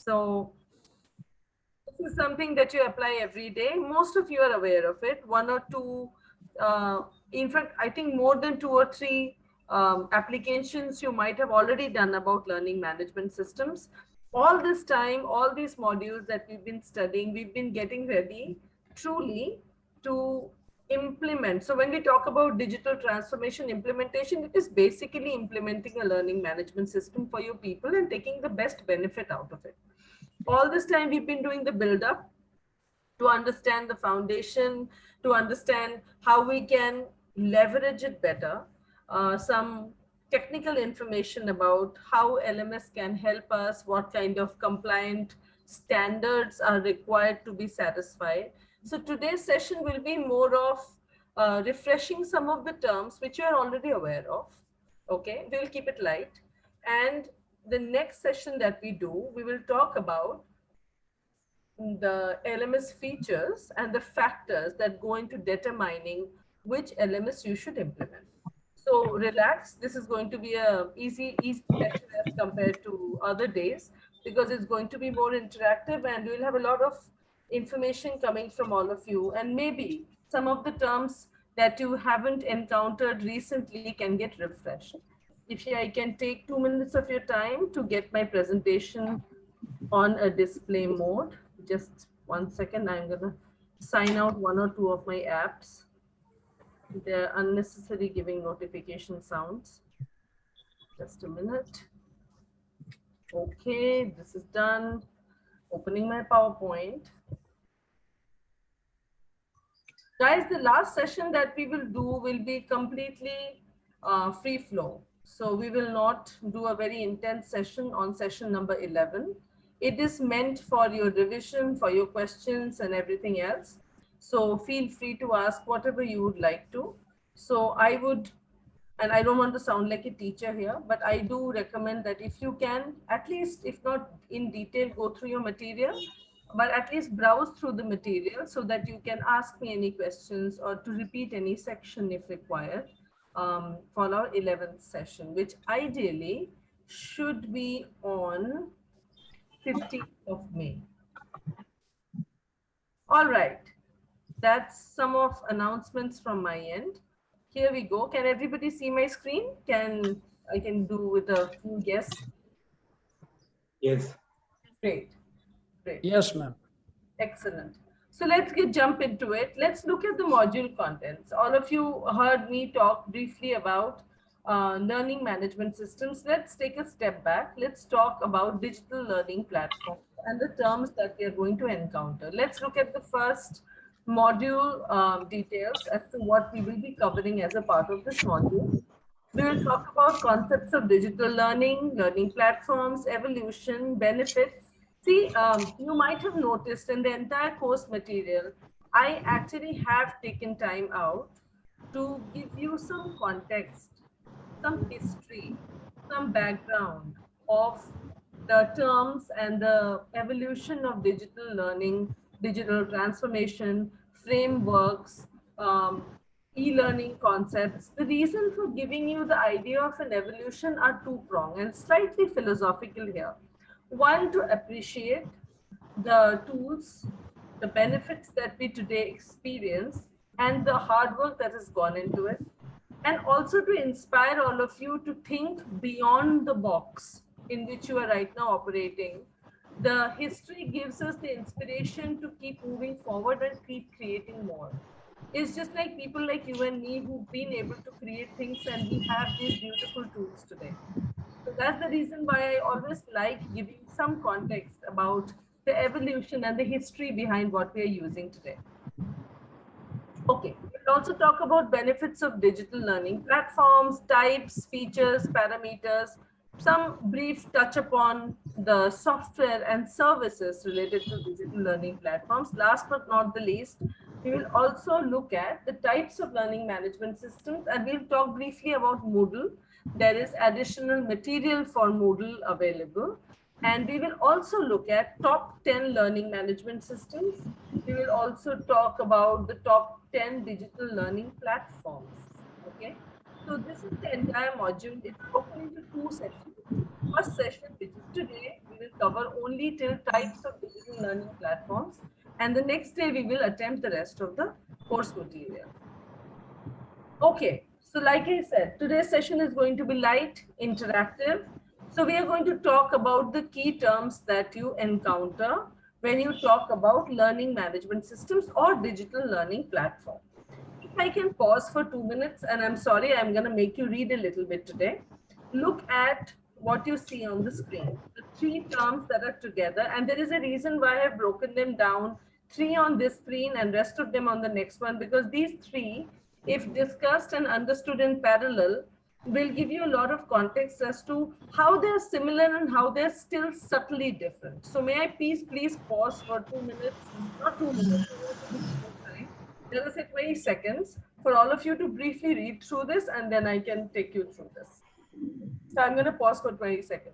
So this is something that you apply every day. Most of you are aware of it. One or two, in fact, I think more than two or three applications you might have already done about learning management systems. All this time, all these modules that we've been studying, we've been getting ready truly to implement. So when we talk about digital transformation implementation, it is basically implementing a learning management system for your people and taking the best benefit out of it. All this time we've been doing the build up to understand the foundation, to understand how we can leverage it better, some technical information about how LMS can help us, what kind of compliant standards are required to be satisfied. So today's session will be more of refreshing some of the terms which you are already aware of. Okay, we'll keep it light. And the next session that we do, we will talk about the LMS features and the factors that go into determining which LMS you should implement. So relax. This is going to be a easy session as compared to other days because it's going to be more interactive and we'll have a lot of information coming from all of you, and maybe some of the terms that you haven't encountered recently can get refreshed. If I can take 2 minutes of your time to get my presentation on a display mode. Just 1 second, I'm gonna sign out one or two of my apps. They're unnecessary giving notification sounds. Just a minute. Okay, this is done. Opening my PowerPoint. Guys, the last session that we will do will be completely free flow. So we will not do a very intense session on session number 11. It is meant for your revision, for your questions and everything else. So feel free to ask whatever you would like to. So I would, and I don't want to sound like a teacher here, but I do recommend that if you can, at least if not in detail, go through your material, but at least browse through the material so that you can ask me any questions or to repeat any section if required for our 11th session, which ideally should be on 15th of May. All right, that's some of announcements from my end. Here we go. Can everybody see my screen? I can do with a few guesses? Yes. Great. Great. Yes, ma'am. Excellent. So let's jump into it. Let's look at the module contents. All of you heard me talk briefly about learning management systems. Let's take a step back. Let's talk about digital learning platforms and the terms that we are going to encounter. Let's look at the first module details as to what we will be covering as a part of this module. We will talk about concepts of digital learning, learning platforms, evolution, benefits. See, you might have noticed in the entire course material, I actually have taken time out to give you some context, some history, some background of the terms and the evolution of digital learning, digital transformation, frameworks, e-learning concepts. The reason for giving you the idea of an evolution are two-pronged and slightly philosophical here. One, to appreciate the tools, the benefits that we today experience, and the hard work that has gone into it. And also to inspire all of you to think beyond the box in which you are right now operating. The history gives us the inspiration to keep moving forward and keep creating more. It's just like people like you and me who've been able to create things, and we have these beautiful tools today. So that's the reason why I always like giving some context about the evolution and the history behind what we are using today. Okay, we'll also talk about benefits of digital learning platforms, types, features, parameters, some brief touch upon the software and services related to digital learning platforms. Last but not the least, we will also look at the types of learning management systems, and we'll talk briefly about Moodle. There is additional material for Moodle available. And we will also look at top 10 learning management systems. We will also talk about the top 10 digital learning platforms. Okay. So this is the entire module. It's broken into two sessions. First session, which is today, we will cover only till types of digital learning platforms. And the next day, we will attempt the rest of the course material. Okay, so like I said, today's session is going to be light, interactive. So we are going to talk about the key terms that you encounter when you talk about learning management systems or digital learning platform. If I can pause for 2 minutes, and I'm sorry, I'm going to make you read a little bit today. Look at what you see on the screen. The three terms that are together, and there is a reason why I have broken them down, three on this screen and rest of them on the next one, because these three, if discussed and understood in parallel, will give you a lot of context as to how they're similar and how they're still subtly different. So may I please pause for 2 minutes, not 2 minutes, I want to give you more time. Let us say 20 seconds for all of you to briefly read through this, and then I can take you through this. So I'm going to pause for 20 seconds.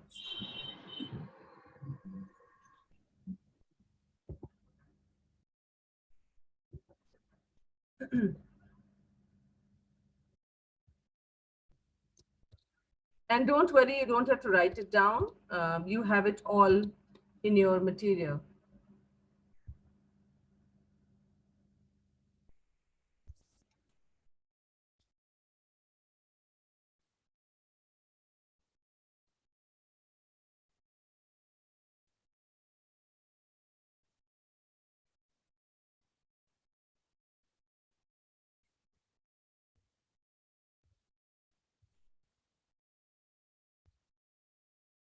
And don't worry, you don't have to write it down. You have it all in your material.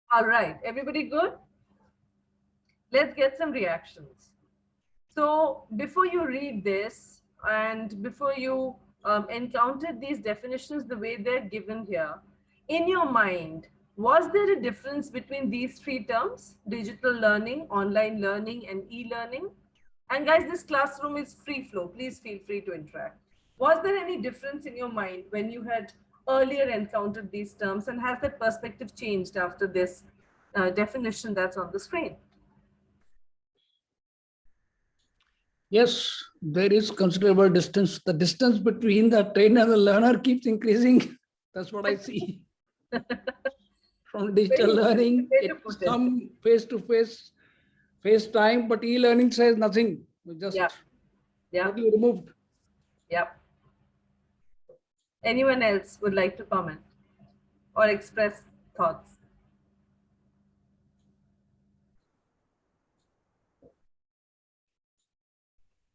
All right, everybody good? Let's get some reactions. So before you read this and before you encounter these definitions the way they're given here, in your mind, was there a difference between these three terms, digital learning, online learning, and e-learning? And guys, this classroom is free flow. Please feel free to interact. Was there any difference in your mind when you had earlier encountered these terms, and has that perspective changed after this definition that's on the screen? Yes, there is considerable distance. The distance between the trainer and the learner keeps increasing. That's what I see. From digital learning, it's some face-to-face, FaceTime, but e-learning says nothing. We just totally removed. Yep. Anyone else would like to comment or express thoughts?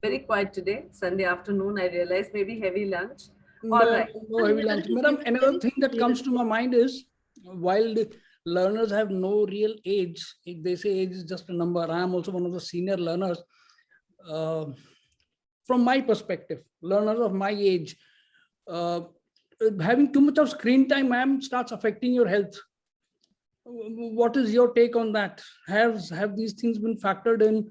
Very quiet today, Sunday afternoon. I realize maybe heavy lunch. All right. No heavy lunch. Madam, another thing that comes to my mind is, while the learners have no real age, they say age is just a number. I am also one of the senior learners. From my perspective, learners of my age, having too much of screen time, ma'am, starts affecting your health. What is your take on that? Have these things been factored in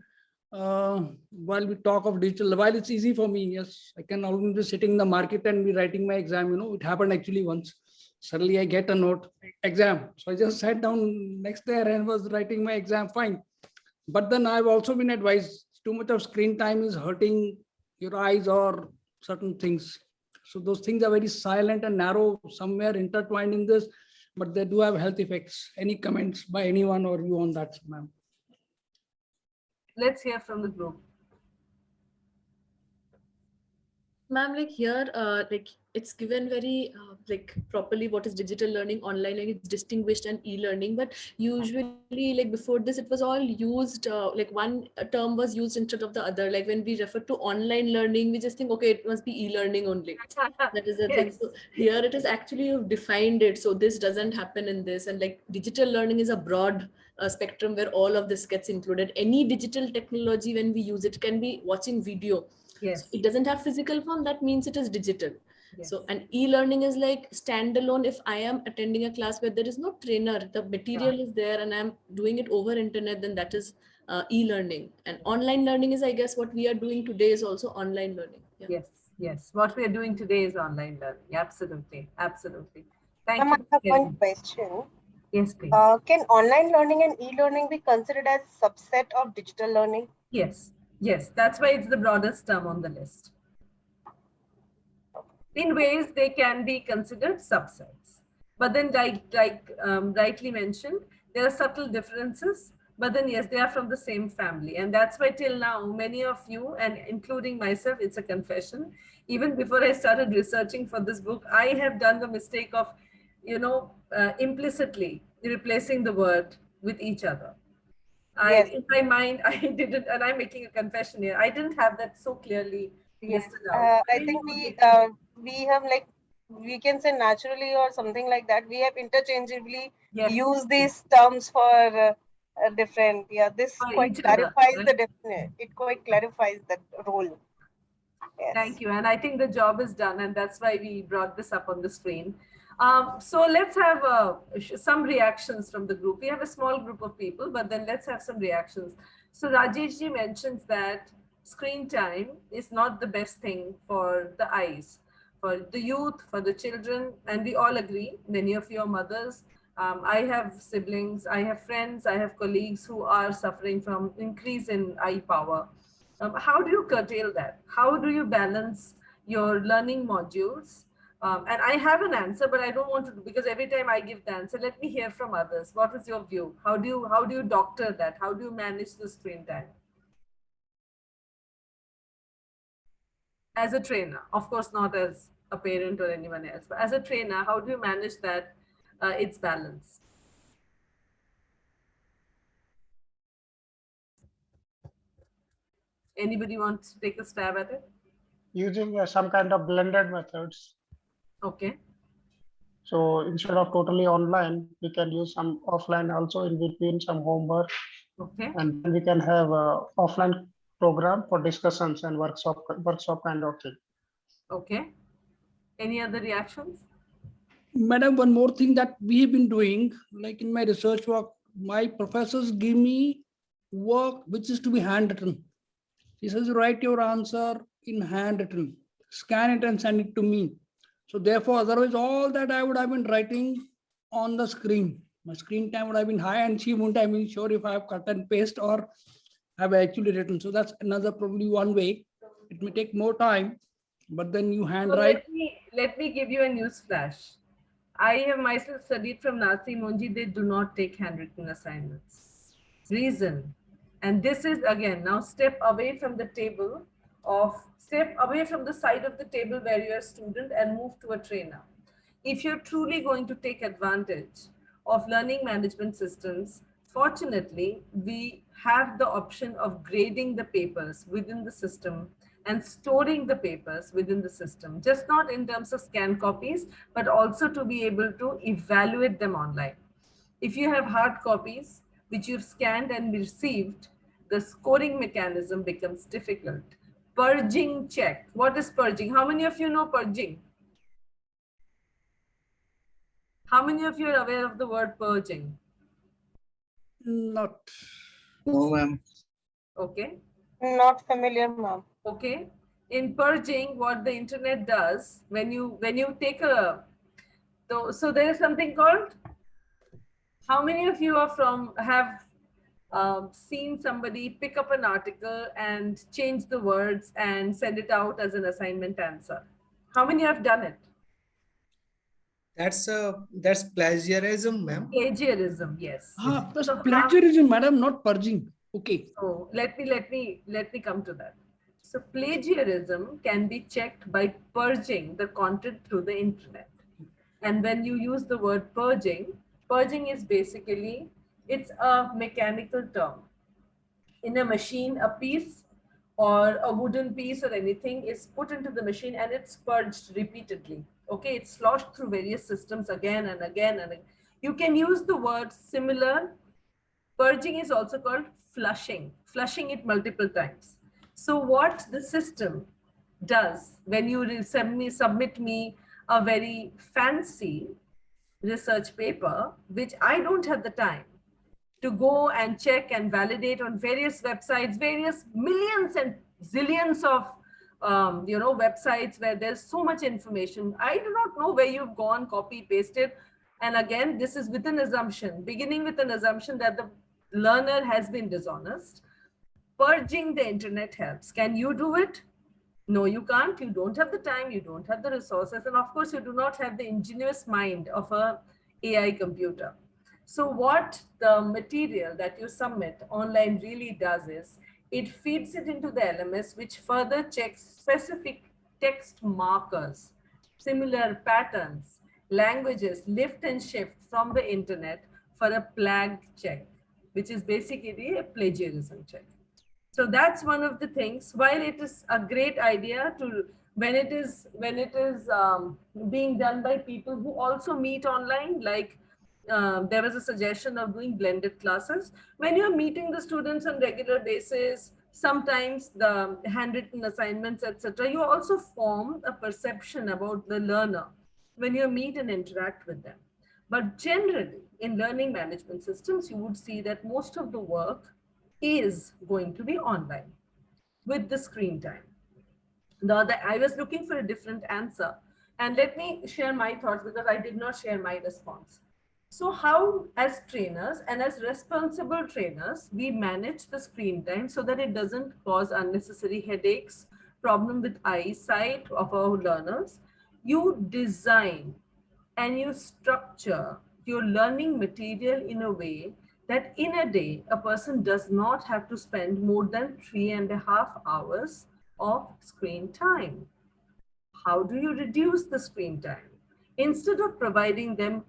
while we talk of digital? While it's easy for me, yes, I can always be sitting in the market and be writing my exam. It happened actually once. Suddenly I get a note, exam. So I just sat down next there and was writing my exam, fine. But then I've also been advised too much of screen time is hurting your eyes or certain things. So those things are very silent and narrow, somewhere intertwined in this, but they do have health effects. Any comments by anyone or you on that, ma'am? Let's hear from the group. Ma'am, like here, like it's given very like properly what is digital learning, online learning, it's distinguished, and e-learning. But usually, like before this, it was all used like one term was used instead of the other. Like when we refer to online learning, we just think, okay, it must be e-learning only. That is the thing. So here it is actually you've defined it. So this doesn't happen in this, and like digital learning is a broad spectrum where all of this gets included. Any digital technology, when we use it, can be watching video. Yes. So it doesn't have physical form, that means it is digital. Yes. So an e-learning is like standalone. If I am attending a class where there is no trainer, the material is there and I'm doing it over internet, then that is e-learning. And online learning is, I guess, what we are doing today is also online learning. Yeah. Yes, yes. What we are doing today is online learning. Absolutely, absolutely. Thank you. I have one question. Yes, please. Can online learning and e-learning be considered as subset of digital learning? Yes, yes. That's why it's the broadest term on the list. In ways they can be considered subsets. But then, like rightly mentioned, there are subtle differences but then yes, they are from the same family. And that's why till now, many of you, and including myself, it's a confession, even before I started researching for this book, I have done the mistake of, implicitly replacing the word with each other. Yes, In my mind, I didn't, and I'm making a confession here, I didn't have that so clearly yes. listed out. I Really think would we need to. we have like, we can say naturally or something like that. We have interchangeably Yes, used these terms for different. Yeah, this for quite each other, clarifies the right? definite. It quite clarifies the role. Yes. Thank you. And I think the job is done, and that's why we brought this up on the screen. So let's have some reactions from the group. We have a small group of people, but then let's have some reactions. So Rajesh ji mentions that screen time is not the best thing for the eyes, for the youth, for the children, and we all agree. Many of you are mothers. I have siblings, I have friends, I have colleagues who are suffering from increase in eye power. How do you curtail that? How do you balance your learning modules? And I have an answer, but I don't want to, because every time I give the answer, let me hear from others. What is your view? How do you doctor that? How do you manage the screen time? As a trainer, of course, not as a parent or anyone else, but as a trainer, how do you manage that its balance? Anybody wants to take a stab at it? Using some kind of blended methods. Okay. So instead of totally online, we can use some offline also in between some homework, Okay. and then we can have a offline program for discussions and workshop kind of thing. Okay. Any other reactions? Madam, one more thing that we have been doing, like in my research work, my professors give me work which is to be handwritten. He says, write your answer in handwritten, scan it and send it to me. So therefore, otherwise, all that I would have been writing on the screen. My screen time would have been high, and she wouldn't have been sure if I have cut and paste or have actually written. So that's another probably one way. It may take more time, but then you So handwrite. let me give you a news flash. I have myself studied from Nasi Monji. They do not take handwritten assignments. Reason, and this is again now step away from the table step away from the side of the table where you're a student and move to a trainer. If you're truly going to take advantage of learning management systems, fortunately, we have the option of grading the papers within the system and storing the papers within the system, just not in terms of scan copies, but also to be able to evaluate them online. If you have hard copies, which you've scanned and received, the scoring mechanism becomes difficult. Purging check. What is purging? How many of you know purging? How many of you are aware of the word purging? Not. No, ma'am. Okay. Not familiar, ma'am. Okay. In purging, what the internet does, when you take a, so there is something called, how many of you are from have seen somebody pick up an article and change the words and send it out as an assignment answer? How many have done it? That's plagiarism, ma'am. Plagiarism, yes. That's So plagiarism, madam, not purging. Okay. So let me come to that. So plagiarism can be checked by purging the content through the internet. And when you use the word purging is basically, it's a mechanical term. In a machine, a piece or a wooden piece or anything is put into the machine and it's purged repeatedly. Okay, it's sloshed through various systems again and again and again. You can use the word similar. Purging is also called flushing it multiple times. So what the system does when you submit me a very fancy research paper, which I don't have the time to go and check and validate on various websites, various millions and zillions of websites where there's so much information. I do not know where you've gone, copy, pasted. And again, this is with an assumption, beginning with an assumption that the learner has been dishonest. Purging the internet helps. Can you do it? No, you can't. You don't have the time, you don't have the resources, and of course, you do not have the ingenious mind of a AI computer. So what the material that you submit online really does is it feeds it into the LMS, which further checks specific text markers, similar patterns, languages, lift and shift from the internet for a plague check, which is basically a plagiarism check. So that's one of the things. While it is a great idea to when it is being done by people who also meet online, like there was a suggestion of doing blended classes. When you're meeting the students on regular basis, sometimes the handwritten assignments, etc., you also form a perception about the learner when you meet and interact with them. But generally, in learning management systems, you would see that most of the work is going to be online with the screen time. I was looking for a different answer. And let me share my thoughts because I did not share my response. So how, as trainers and as responsible trainers, we manage the screen time so that it doesn't cause unnecessary headaches, problem with eyesight of our learners. You design and you structure your learning material in a way that in a day, a person does not have to spend more than 3.5 hours of screen time. How do you reduce the screen time? Instead of providing them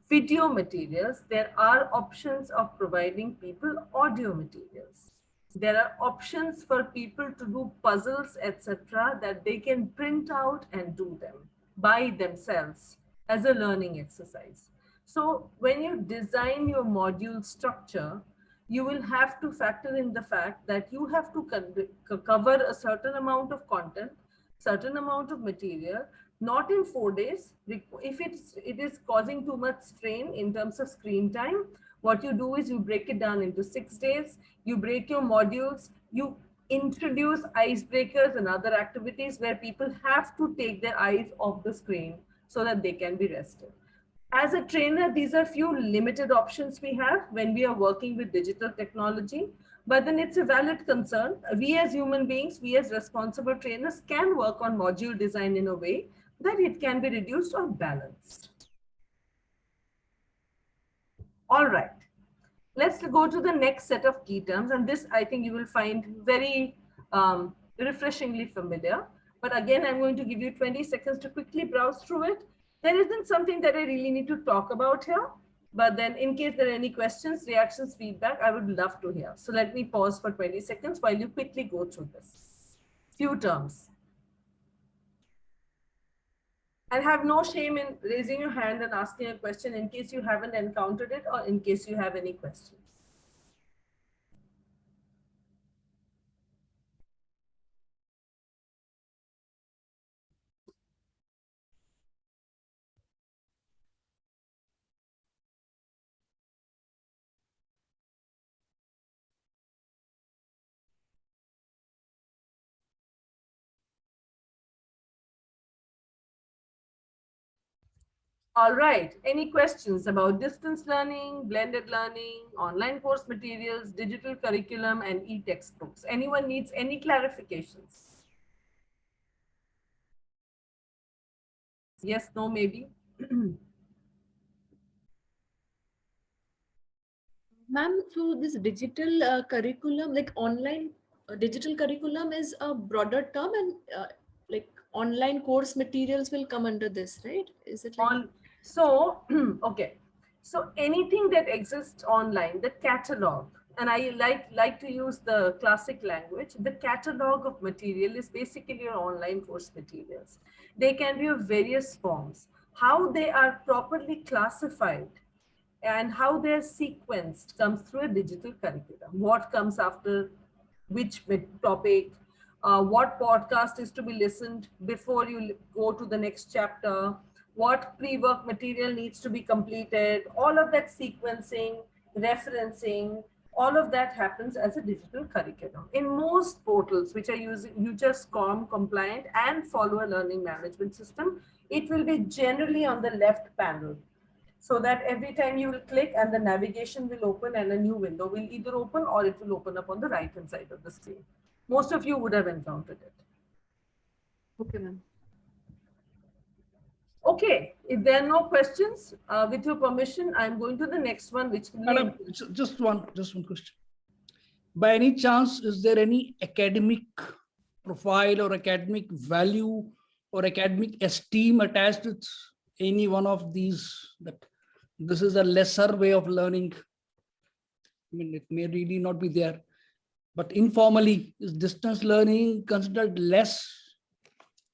video materials, there are options of providing people audio materials. There are options for people to do puzzles, etc., that they can print out and do them by themselves as a learning exercise. So when you design your module structure, you will have to factor in the fact that you have to cover a certain amount of content, certain amount of material, not in 4 days. If it is causing too much strain in terms of screen time, what you do is you break it down into 6 days, you break your modules, you introduce icebreakers and other activities where people have to take their eyes off the screen so that they can be rested. As a trainer, these are few limited options we have when we are working with digital technology, but then it's a valid concern. We as human beings, we as responsible trainers can work on module design in a way that it can be reduced or balanced. All right, let's go to the next set of key terms, and this I think you will find very refreshingly familiar. But again, I'm going to give you 20 seconds to quickly browse through it. There isn't something that I really need to talk about here, but then in case there are any questions, reactions, feedback, I would love to hear. So let me pause for 20 seconds while you quickly go through this. Few terms. And have no shame in raising your hand and asking a question in case you haven't encountered it or in case you have any questions. All right, any questions about distance learning, blended learning, online course materials, digital curriculum, and e-textbooks? Anyone needs any clarifications? Yes, no, maybe? Ma'am, so this digital curriculum, like online digital curriculum is a broader term, and like online course materials will come under this, right? Is it like? So, okay. So anything that exists online, the catalog, and I like to use the classic language, the catalog of material is basically your online course materials. They can be of various forms. How they are properly classified and how they're sequenced comes through a digital curriculum. What comes after which topic, what podcast is to be listened before you go to the next chapter, what pre-work material needs to be completed, all of that sequencing, referencing, all of that happens as a digital curriculum. In most portals which are using UJSCOM compliant and follow a learning management system, it will be generally on the left panel, so that every time you will click and the navigation will open and a new window will either open or it will open up on the right hand side of the screen. Most of you would have encountered it. Okay, ma'am. Okay, if there are no questions, with your permission, I'm going to the next one, which Madam, just one question. By any chance, is there any academic profile or academic value or academic esteem attached with any one of these, that this is a lesser way of learning? I mean, it may really not be there, but informally, is distance learning considered less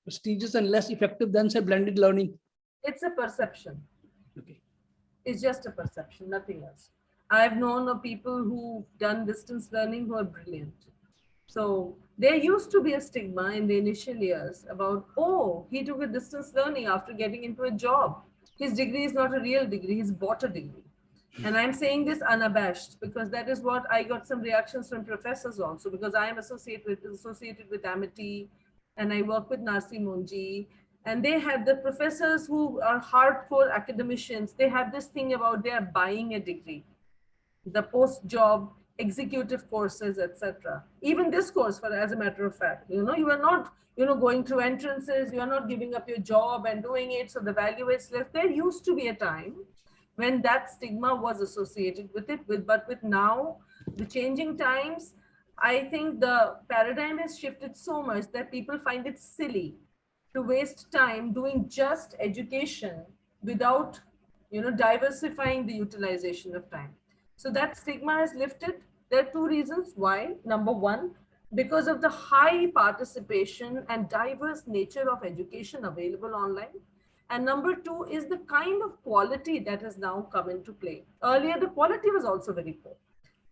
prestigious and less effective than, say, blended learning? it's a perception. Okay. It's just a perception, nothing else. I've known of people who've done distance learning who are brilliant. So there used to be a stigma in the initial years about, oh, he took a distance learning after getting into a job. His degree is not a real degree, he's bought a degree. And I'm saying this unabashed because that is what I got some reactions from professors also, because I am associated with Amity and I work with Narsi Munji. And they have the professors who are hardcore academicians, they have this thing about they are buying a degree, the post-job executive courses, etc. Even this course, for as a matter of fact, you are not, going through entrances, you are not giving up your job and doing it, so the value is left. There used to be a time when that stigma was associated with it, but with now, the changing times, I think the paradigm has shifted so much that people find it silly to waste time doing just education without, diversifying the utilization of time. So that stigma is lifted. There are two reasons why. Number one, because of the high participation and diverse nature of education available online. And number two is the kind of quality that has now come into play. Earlier, the quality was also very poor.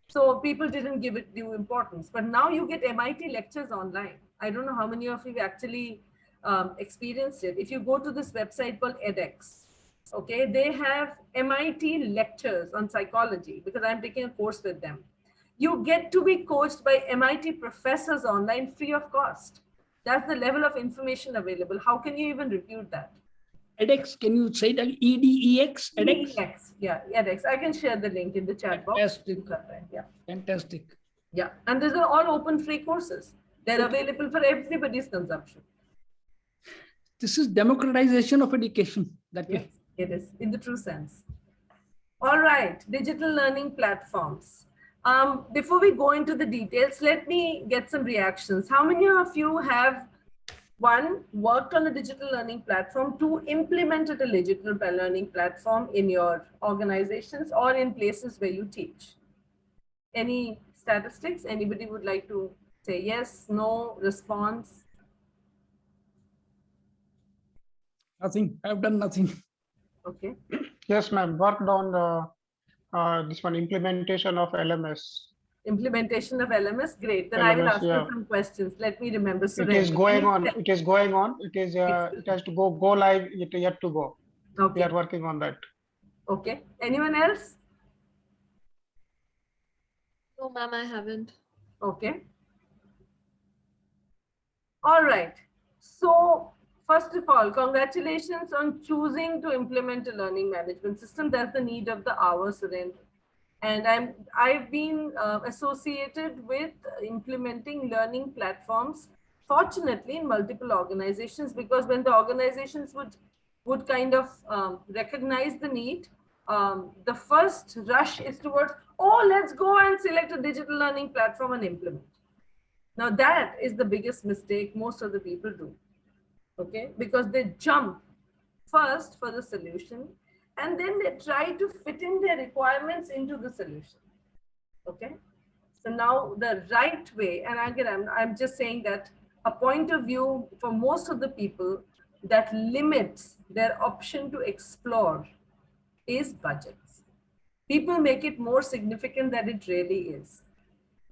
So people didn't give it due importance. But now you get MIT lectures online. I don't know how many of you actually experienced it. If you go to this website called edX, okay, they have MIT lectures on psychology because I'm taking a course with them. You get to be coached by MIT professors online free of cost. That's the level of information available. How can you even refute that? edX, can you say that? EDEX? edX? EDX, yeah, edX. I can share the link in the chat box. Fantastic. Yeah. Fantastic. Yeah, and these are all open free courses. They're available for everybody's consumption. This is democratization of education. That way. Yes, it is in the true sense. All right, digital learning platforms. Before we go into the details, let me get some reactions. How many of you have, one, worked on a digital learning platform, two, implemented a digital learning platform in your organizations or in places where you teach? Any statistics? Anybody would like to say yes, no, response? Nothing. I've done nothing. Okay. Yes, ma'am. Worked on this one implementation of LMS. Implementation of LMS, great. Then LMS, I will ask yeah. you some questions. Let me remember. It is going on. It is going on. It is. It has to go live. It yet to go. Okay. We are working on that. Okay. Anyone else? No, ma'am, I haven't. Okay. All right. So first of all, congratulations on choosing to implement a learning management system. That's the need of the hour, Surendra. And I've been associated with implementing learning platforms, fortunately, in multiple organizations, because when the organizations would kind of recognize the need, the first rush is towards, oh, let's go and select a digital learning platform and implement. Now that is the biggest mistake most of the people do, okay? Because they jump first for the solution and then they try to fit in their requirements into the solution, okay? So now the right way, and again, I'm just saying that a point of view for most of the people that limits their option to explore is budgets. People make it more significant than it really is.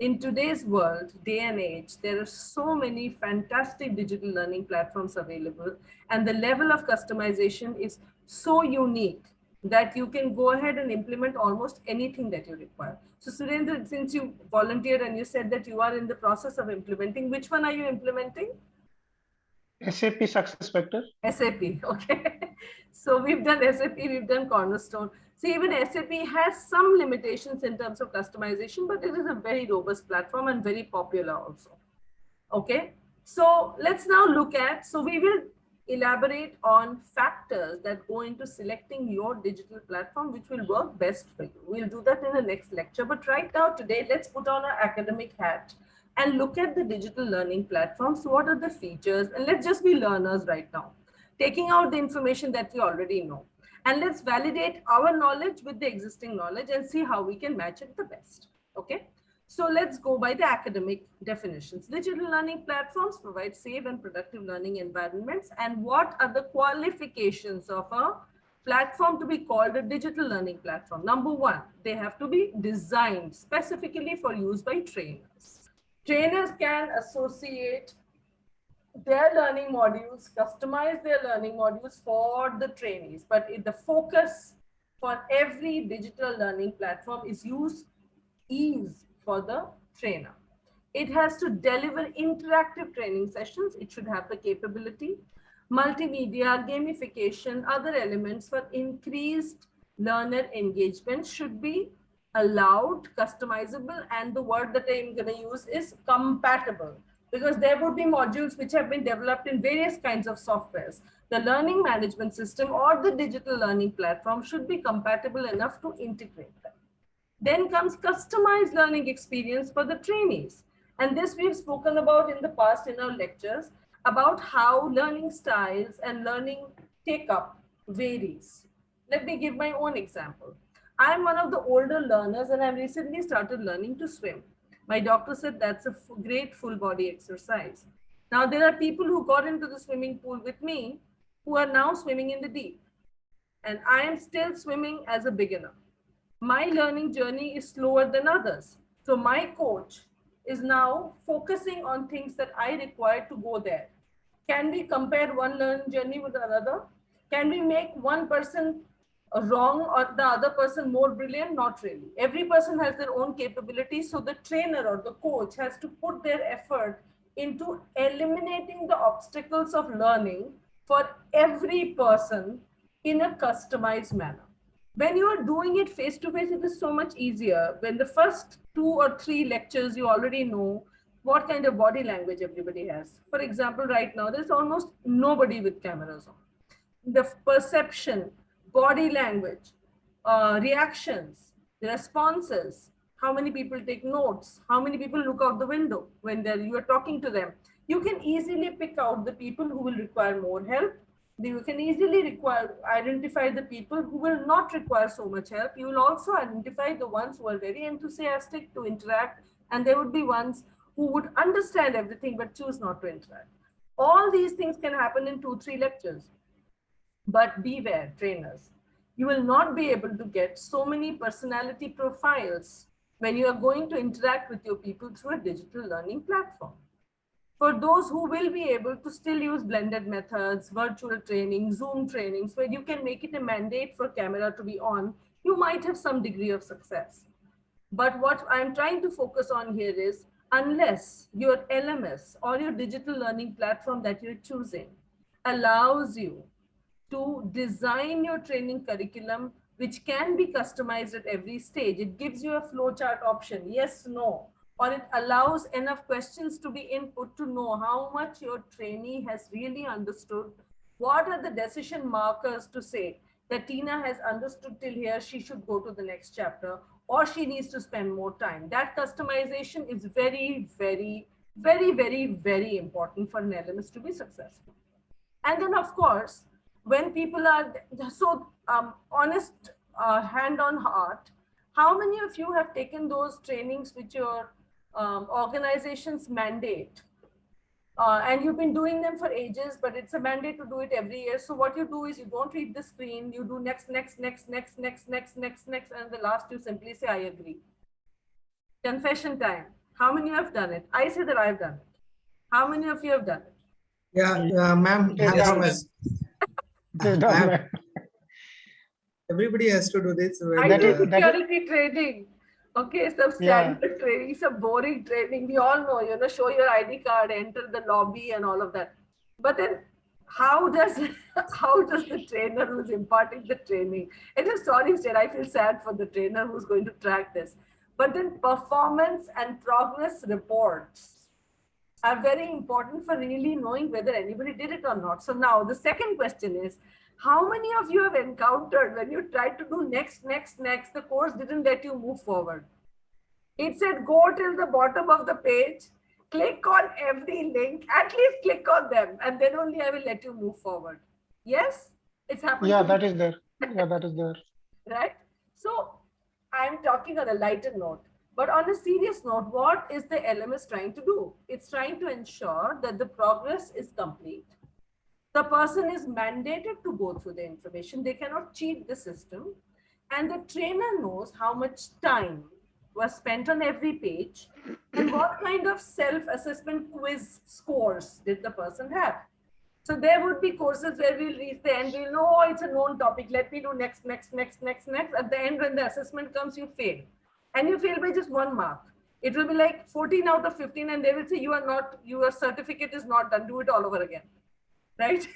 In today's world, day and age, there are so many fantastic digital learning platforms available, and the level of customization is so unique that you can go ahead and implement almost anything that you require. So Surendra, since you volunteered and you said that you are in the process of implementing, which one are you implementing? SAP SuccessFactors. SAP, okay. So we've done SAP, we've done Cornerstone. So even SAP has some limitations in terms of customization, but it is a very robust platform and very popular also. Okay. So let's now look at, so we will elaborate on factors that go into selecting your digital platform which will work best for you. We'll do that in the next lecture. But right now, today, let's put on our academic hat and look at the digital learning platforms. What are the features? And let's just be learners right now, taking out the information that we already know. And let's validate our knowledge with the existing knowledge and see how we can match it the best. Okay. So let's go by the academic definitions. Digital learning platforms provide safe and productive learning environments. And what are the qualifications of a platform to be called a digital learning platform? Number one, they have to be designed specifically for use by trainers. Trainers can associate their learning modules, customize their learning modules for the trainees. But the focus for every digital learning platform is ease for the trainer. It has to deliver interactive training sessions. It should have the capability, multimedia, gamification, other elements for increased learner engagement should be allowed, customizable, and the word that I'm going to use is compatible, because there would be modules which have been developed in various kinds of softwares. The learning management system or the digital learning platform should be compatible enough to integrate them. Then comes customized learning experience for the trainees. And this we've spoken about in the past in our lectures about how learning styles and learning take up varies. Let me give my own example. I'm one of the older learners and I've recently started learning to swim. My doctor said that's a great full body exercise. Now there are people who got into the swimming pool with me who are now swimming in the deep. And I am still swimming as a beginner. My learning journey is slower than others. So my coach is now focusing on things that I require to go there. Can we compare one learning journey with another? Can we make one person wrong or the other person more brilliant? Not really. Every person has their own capabilities. So the trainer or the coach has to put their effort into eliminating the obstacles of learning for every person in a customized manner. When you are doing it face to face, it is so much easier. When the first 2 or 3 lectures, you already know what kind of body language everybody has. For example, right now, there's almost nobody with cameras on. The perception, body language, reactions, the responses, how many people take notes, how many people look out the window when you are talking to them. You can easily pick out the people who will require more help. You can easily identify the people who will not require so much help. You will also identify the ones who are very enthusiastic to interact, and there would be ones who would understand everything but choose not to interact. All these things can happen in 2-3 lectures. But beware, trainers. You will not be able to get so many personality profiles when you are going to interact with your people through a digital learning platform. For those who will be able to still use blended methods, virtual training, Zoom trainings, where you can make it a mandate for camera to be on, you might have some degree of success. But what I'm trying to focus on here is, unless your LMS or your digital learning platform that you're choosing allows you to design your training curriculum, which can be customized at every stage. It gives you a flowchart option, yes, no, or it allows enough questions to be input to know how much your trainee has really understood. What are the decision markers to say that Tina has understood till here, she should go to the next chapter, or she needs to spend more time. That customization is very, very, very, very, very important for an LMS to be successful. And then, of course, when people are so honest, hand on heart, how many of you have taken those trainings which your organizations mandate? And you've been doing them for ages, but it's a mandate to do it every year. So what you do is you don't read the screen, you do next, next, next, next, next, next, next, next, and the last you simply say, I agree. Confession time. How many have done it? I say that I've done it. How many of you have done it? Yeah, ma'am, It is done, ma'am. It is done, ma'am. Everybody has to do this. I That did is- that is- security training. Okay, some standard training, some boring training. We all know, show your ID card, enter the lobby and all of that. But then how does the trainer who's imparting the training, and I'm sorry, instead, I feel sad for the trainer who's going to track this. But then performance and progress reports are very important for really knowing whether anybody did it or not. So now the second question is, how many of you have encountered when you tried to do next, the course didn't let you move forward? It said go till the bottom of the page, click on every link, at least click on them, and then only I will let you move forward. Yes, it's happened Yeah, to that me. is there. Yeah, that is there. Right? So I'm talking on a lighter note. But on a serious note, what is the LMS trying to do? It's trying to ensure that the progress is complete. The person is mandated to go through the information. They cannot cheat the system. And the trainer knows how much time was spent on every page and what kind of self-assessment quiz scores did the person have. So there would be courses where we'll reach the end, we'll know, oh, it's a known topic. Let me do next. At the end, when the assessment comes, you fail. And you fail by just 1 mark. It will be like 14 out of 15, and they will say, your certificate is not done, do it all over again. Right?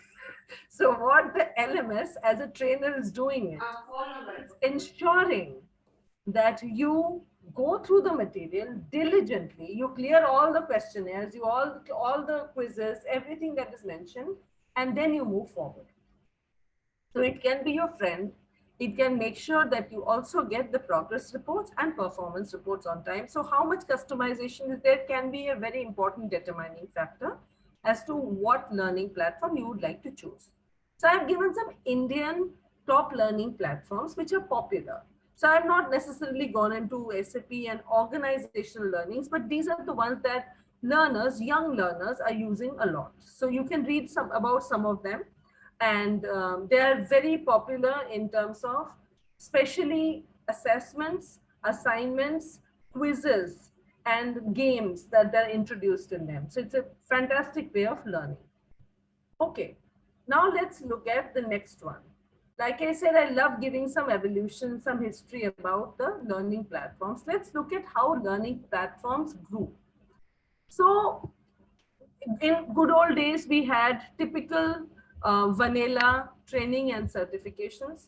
So what the LMS as a trainer is doing is ensuring that you go through the material diligently, you clear all the questionnaires, all the quizzes, everything that is mentioned, and then you move forward. So it can be your friend. It can make sure that you also get the progress reports and performance reports on time. So how much customization is there can be a very important determining factor as to what learning platform you would like to choose. So I've given some Indian top learning platforms which are popular. So I've not necessarily gone into SAP and organizational learnings, but these are the ones that learners, young learners are using a lot. So you can read about some of them. And they are very popular in terms of especially assessments, assignments, quizzes, and games that are introduced in them. So it's a fantastic way of learning. Okay, now let's look at the next one. Like I said, I love giving some evolution, some history about the learning platforms. Let's look at how learning platforms grew. So in good old days, we had typical vanilla training and certifications.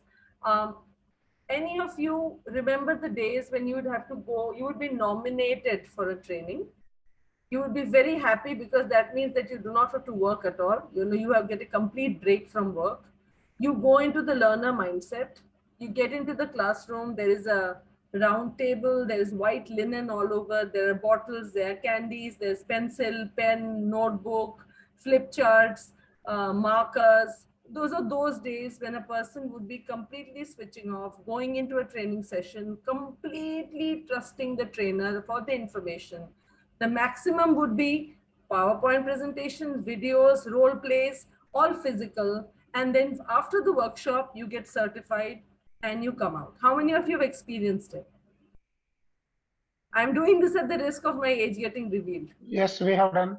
Any of you remember the days when you would have to go, you would be nominated for a training? You would be very happy because that means that you do not have to work at all. You have get a complete break from work. You go into the learner mindset. You get into the classroom. There is a round table. There is white linen all over. There are bottles. There are candies. There's pencil, pen, notebook, flip charts, markers. Those are those days when a person would be completely switching off, going into a training session, completely trusting the trainer for the information. The maximum would be PowerPoint presentations, videos, role plays, all physical. And then after the workshop, you get certified and you come out. How many of you have experienced it? I'm doing this at the risk of my age getting revealed. Yes, we have done.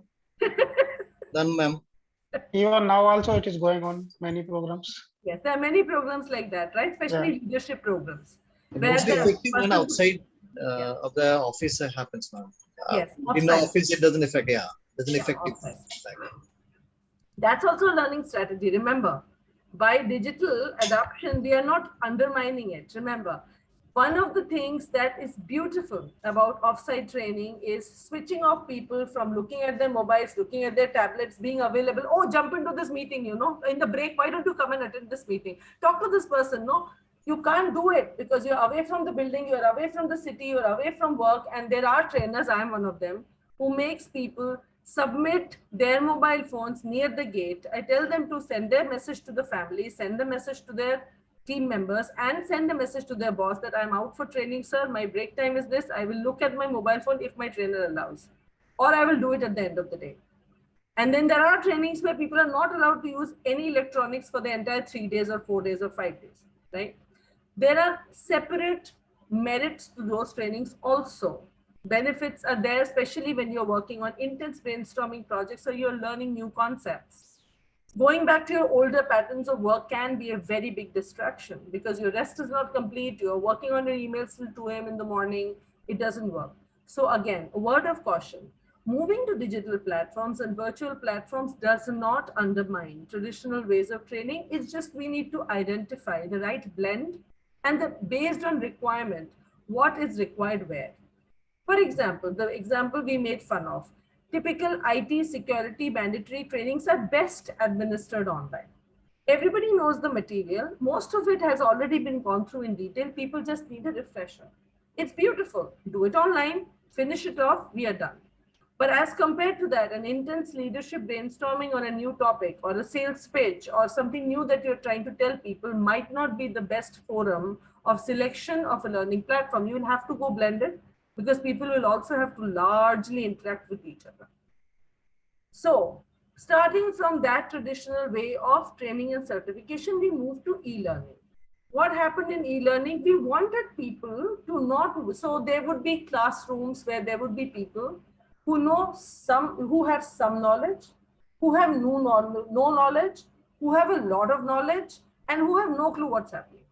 Done, ma'am. Even now also it is going on many programs. Yes, there are many programs like that, right? Especially leadership programs. Where Mostly the effective when person- outside Yeah. of the office happens, ma'am. Yes, In the offsite. office, it doesn't affect. Yeah, doesn't Yeah, affect it. offsite. That's also a learning strategy. Remember, by digital adoption, we are not undermining it. Remember, one of the things that is beautiful about offsite training is switching off people from looking at their mobiles, looking at their tablets, being available. Oh, jump into this meeting, in the break. Why don't you come and attend this meeting? Talk to this person. No, you can't do it because you're away from the building, you're away from the city, you're away from work. And there are trainers, I'm one of them, who makes people submit their mobile phones near the gate. I tell them to send their message to the family, send the message to their team members, and send a message to their boss that I'm out for training, sir. My break time is this. I will look at my mobile phone if my trainer allows, or I will do it at the end of the day. And then there are trainings where people are not allowed to use any electronics for the entire 3 days or 4 days or 5 days, right? There are separate merits to those trainings also. Benefits are there, especially when you're working on intense brainstorming projects or you're learning new concepts. Going back to your older patterns of work can be a very big distraction because your rest is not complete. You're working on your emails till 2 a.m. in the morning. It doesn't work. So again, a word of caution. Moving to digital platforms and virtual platforms does not undermine traditional ways of training. It's just we need to identify the right blend and based on requirement, what is required where. For example, the example we made fun of, Typical IT security mandatory trainings are best administered online. Everybody knows the material. Most of it has already been gone through in detail. People just need a refresher. It's beautiful. Do it online, finish it off, we are done. But as compared to that, an intense leadership brainstorming on a new topic or a sales pitch or something new that you're trying to tell people might not be the best forum of selection of a learning platform. You will have to go blended because people will also have to largely interact with each other. So, starting from that traditional way of training and certification, we moved to e-learning. What happened in e-learning? We wanted people to not, so there would be classrooms where there would be people who know some, who have some knowledge, who have no knowledge, who have a lot of knowledge, and who have no clue what's happening.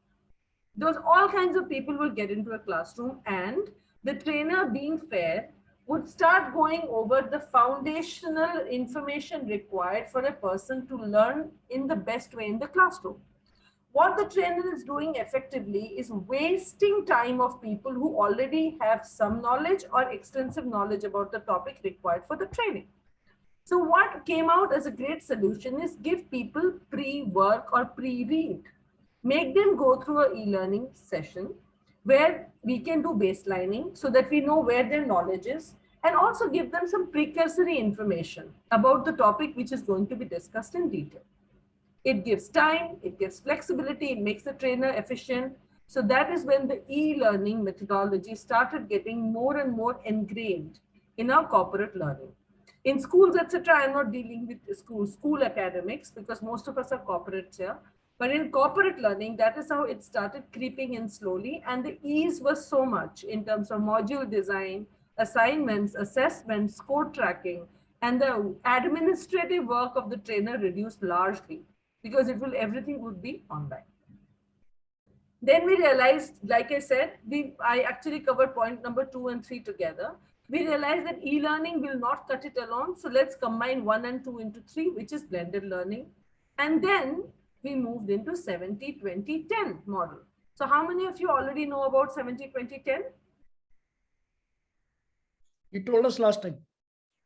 Those all kinds of people will get into a classroom, and the trainer, being fair, would start going over the foundational information required for a person to learn in the best way in the classroom. What the trainer is doing effectively is wasting time of people who already have some knowledge or extensive knowledge about the topic required for the training. So what came out as a great solution is give people pre-work or pre-read. Make them go through an e-learning session where we can do baselining so that we know where their knowledge is, and also give them some precursory information about the topic which is going to be discussed in detail. It gives time, it gives flexibility, it makes the trainer efficient. So that is when the e-learning methodology started getting more and more ingrained in our corporate learning. In schools, etc., I'm not dealing with school academics because most of us are corporates here. But in corporate learning, that is how it started creeping in slowly. And the ease was so much in terms of module design, assignments, assessments, code tracking, and the administrative work of the trainer reduced largely because everything would be online. Then we realized, like I said, I actually covered point number 2 and 3 together. We realized that e-learning will not cut it alone. So let's combine 1 and 2 into 3, which is blended learning. And then we moved into 70-20-10 model. So how many of you already know about 70-20-10? You told us last time.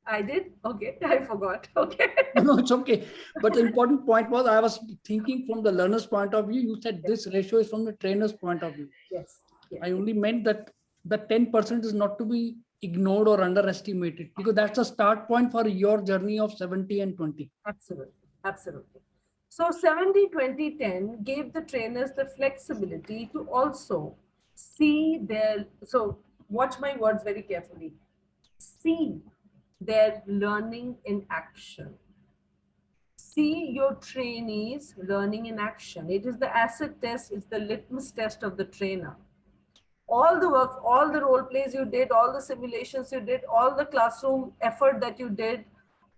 I did? Okay, I forgot. Okay. No, it's okay. But the important point was, I was thinking from the learner's point of view. You said this ratio is from the trainer's point of view. Yes. Yes. I only meant that the 10% is not to be ignored or underestimated, because that's a start point for your journey of 70 and 20. Absolutely. Absolutely. So 70-20-10 gave the trainers the flexibility to also see their, so watch my words very carefully, see their learning in action. See your trainees learning in action. It is the acid test, it's the litmus test of the trainer. All the work, all the role plays you did, all the simulations you did, all the classroom effort that you did,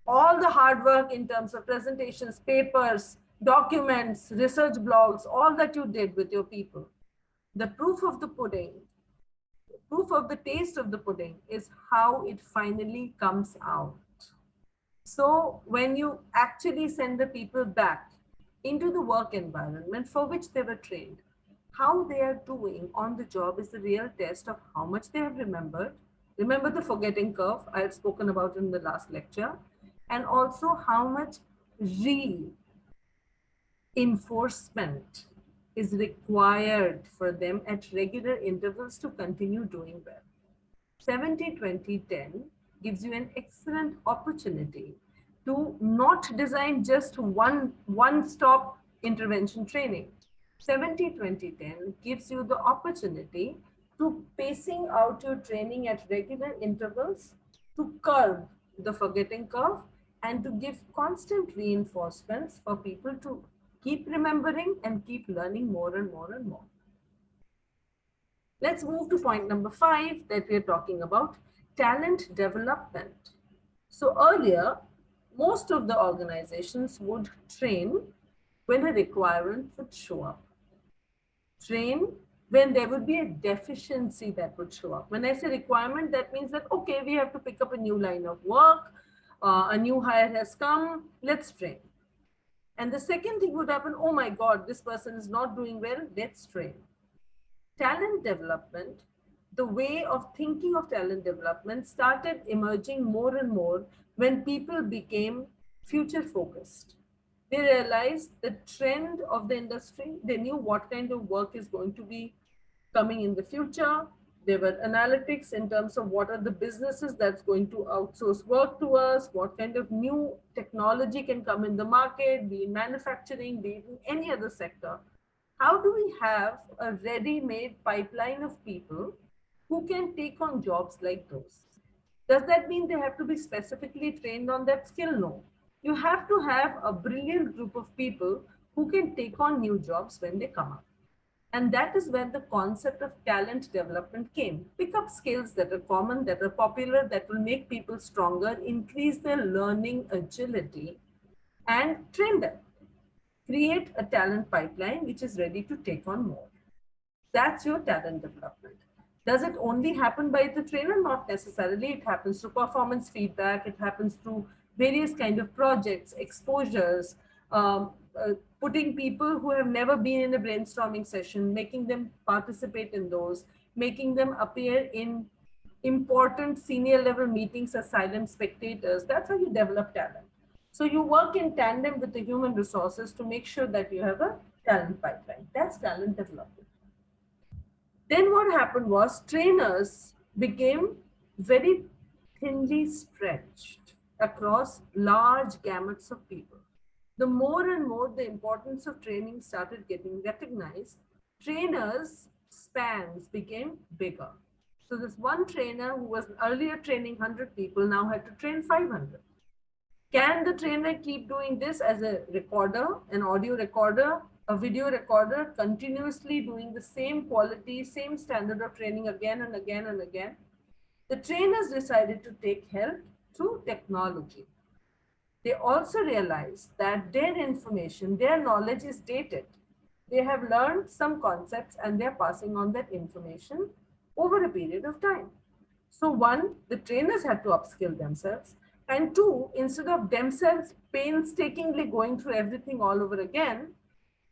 all the hard work in terms of presentations, papers, documents, research blogs, all that you did with your people. The proof of the pudding, proof of the taste of the pudding is how it finally comes out. So when you actually send the people back into the work environment for which they were trained, how they are doing on the job is the real test of how much they have remembered. Remember the forgetting curve I had spoken about in the last lecture, and also how much reinforcement is required for them at regular intervals to continue doing well. 70-20-10 gives you an excellent opportunity to not design just one-stop intervention training. 70-20-10 gives you the opportunity to pacing out your training at regular intervals to curb the forgetting curve and to give constant reinforcements for people to keep remembering and keep learning more and more and more. Let's move to point number 5 that we're talking about, talent development. So earlier, most of the organizations would train when a requirement would show up. Train when there would be a deficiency that would show up. When I say requirement, that means that, okay, we have to pick up a new line of work, a new hire has come, let's train. And the second thing would happen, oh my God, this person is not doing well, let's train. Talent development the way of thinking of talent development started emerging more and more when people became future focused. They realized the trend of the industry. They knew what kind of work is going to be coming in the future. There were analytics in terms of what are the businesses that's going to outsource work to us, what kind of new technology can come in the market, be in manufacturing, be it in any other sector. How do we have a ready-made pipeline of people who can take on jobs like those? Does that mean they have to be specifically trained on that skill? No. You have to have a brilliant group of people who can take on new jobs when they come up. And that is where the concept of talent development came. Pick up skills that are common, that are popular, that will make people stronger, increase their learning agility, and train them. Create a talent pipeline which is ready to take on more. That's your talent development. Does it only happen by the trainer? Not necessarily. It happens through performance feedback. It happens through various kind of projects, exposures, putting people who have never been in a brainstorming session, making them participate in those, making them appear in important senior level meetings as silent spectators. That's how you develop talent. So you work in tandem with the human resources to make sure that you have a talent pipeline. That's talent development. Then what happened was trainers became very thinly stretched across large gamuts of people. The more and more the importance of training started getting recognized, trainers' spans became bigger. So this one trainer who was earlier training 100 people now had to train 500. Can the trainer keep doing this as a recorder, an audio recorder, a video recorder, continuously doing the same quality, same standard of training again and again and again? The trainers decided to take help through technology. They also realized that their information, their knowledge is dated. They have learned some concepts and they're passing on that information over a period of time. So one, the trainers had to upskill themselves. And two, instead of themselves painstakingly going through everything all over again,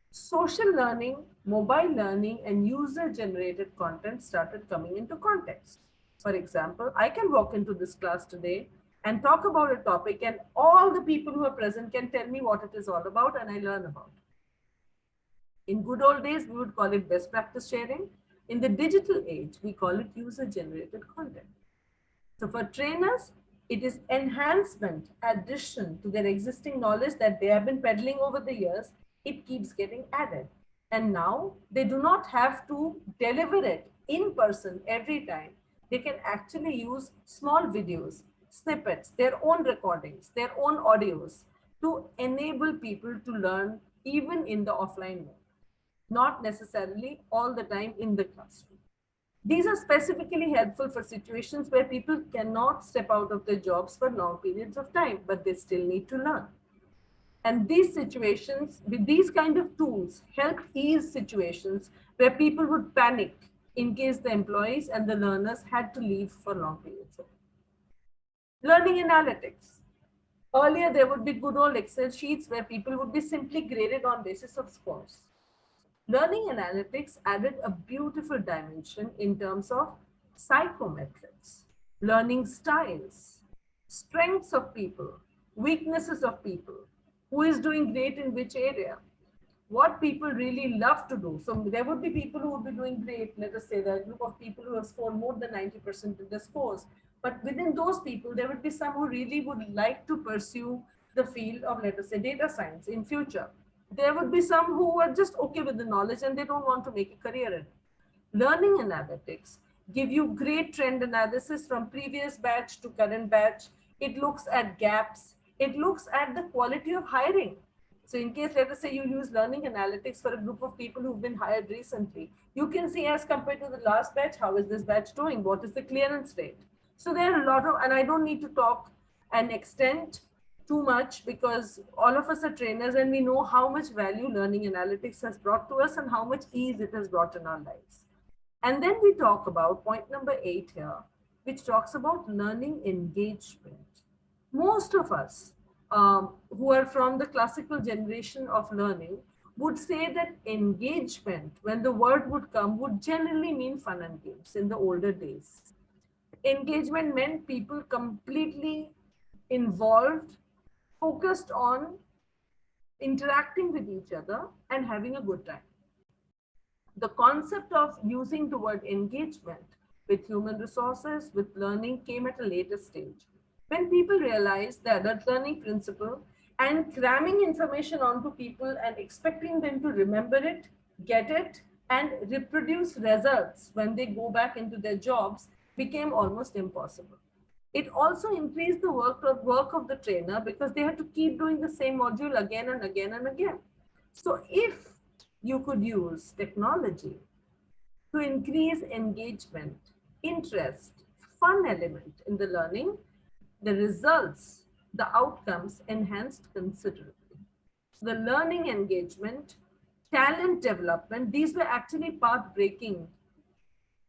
social learning, mobile learning, and user-generated content started coming into context. For example, I can walk into this class today and talk about a topic, and all the people who are present can tell me what it is all about, and I learn about it. In good old days, we would call it best practice sharing. In the digital age, we call it user-generated content. So for trainers, it is enhancement, addition to their existing knowledge that they have been peddling over the years. It keeps getting added. And now they do not have to deliver it in person every time. They can actually use small videos, snippets, their own recordings, their own audios to enable people to learn even in the offline mode, not necessarily all the time in the classroom. These are specifically helpful for situations where people cannot step out of their jobs for long periods of time, but they still need to learn. And these situations, with these kind of tools, help ease situations where people would panic in case the employees and the learners had to leave for long periods of time. Learning analytics. Earlier, there would be good old Excel sheets where people would be simply graded on basis of scores. Learning analytics added a beautiful dimension in terms of psychometrics, learning styles, strengths of people, weaknesses of people, who is doing great in which area, what people really love to do. So there would be people who would be doing great, let us say the group of people who have scored more than 90% in the scores. But within those people, there would be some who really would like to pursue the field of, let us say, data science in future. There would be some who are just okay with the knowledge and they don't want to make a career in it. Learning analytics give you great trend analysis from previous batch to current batch. It looks at gaps. It looks at the quality of hiring. So in case, let us say you use learning analytics for a group of people who've been hired recently, you can see as compared to the last batch, how is this batch doing? What is the clearance rate? So there are a lot of, and I don't need to talk and extend too much because all of us are trainers and we know how much value learning analytics has brought to us and how much ease it has brought in our lives. And then we talk about point number 8 here, which talks about learning engagement. Most of us who are from the classical generation of learning would say that engagement, when the word would come, would generally mean fun and games in the older days. Engagement meant people completely involved, focused on interacting with each other and having a good time. The concept of using the word engagement with human resources, with learning, came at a later stage. When people realized the adult learning principle and cramming information onto people and expecting them to remember it, get it, and reproduce results when they go back into their jobs became almost impossible. It also increased the work of the trainer because they had to keep doing the same module again and again and again. So if you could use technology to increase engagement, interest, fun element in the learning, the results, the outcomes enhanced considerably. So the learning engagement, talent development, these were actually path-breaking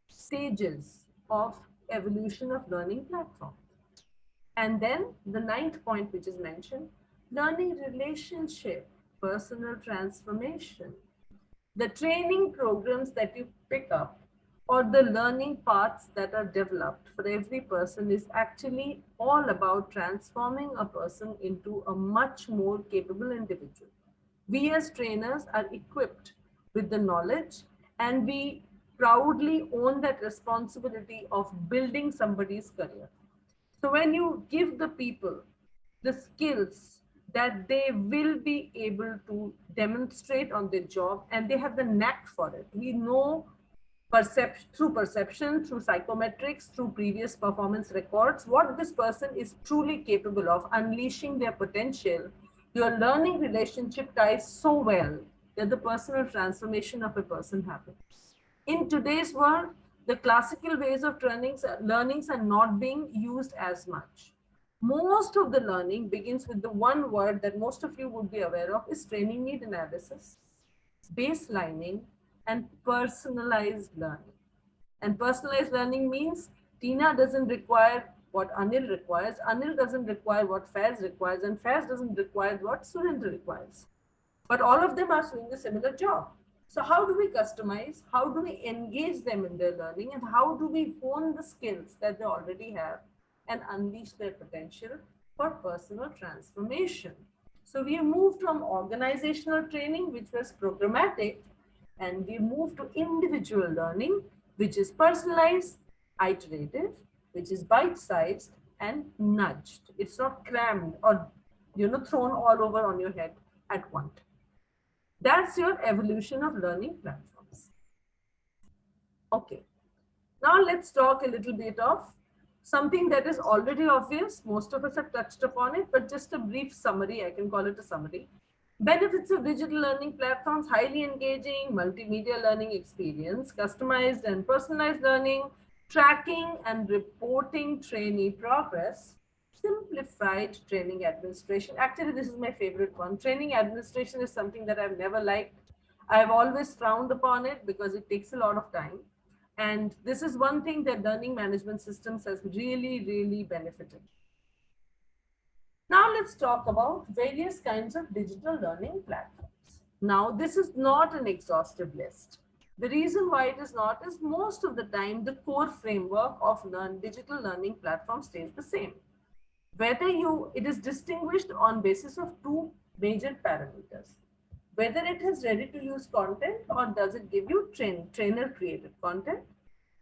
stages of evolution of learning platform. And then the ninth point, which is mentioned, learning relationship, personal transformation. The training programs that you pick up or the learning paths that are developed for every person is actually all about transforming a person into a much more capable individual. We as trainers are equipped with the knowledge and we proudly own that responsibility of building somebody's career. So when you give the people the skills that they will be able to demonstrate on their job and they have the knack for it, we know perception, through psychometrics, through previous performance records, what this person is truly capable of unleashing their potential. Your learning relationship ties so well that the personal transformation of a person happens. In today's world, the classical ways of learnings are not being used as much. Most of the learning begins with the one word that most of you would be aware of is training need analysis, baselining, and personalized learning. And personalized learning means Tina doesn't require what Anil requires, Anil doesn't require what Faz requires, and Faz doesn't require what Surendra requires. But all of them are doing a similar job. So how do we customize? How do we engage them in their learning? And how do we hone the skills that they already have and unleash their potential for personal transformation? So we moved from organizational training, which was programmatic, and we moved to individual learning, which is personalized, iterative, which is bite-sized and nudged. It's not crammed or thrown all over on your head at once. That's your evolution of learning platforms. Okay, now let's talk a little bit of something that is already obvious. Most of us have touched upon it, but just a brief summary, I can call it a summary. Benefits of digital learning platforms: highly engaging multimedia learning experience, customized and personalized learning, tracking and reporting trainee progress, simplified training administration. Actually, this is my favorite one. Training administration is something that I've never liked. I've always frowned upon it because it takes a lot of time. And this is one thing that learning management systems has really, really benefited. Now let's talk about various kinds of digital learning platforms. Now, this is not an exhaustive list. The reason why it is not is most of the time the core framework of digital learning platform stays the same. Whether it is distinguished on basis of two major parameters. Whether it has ready-to-use content or does it give you trainer-created content.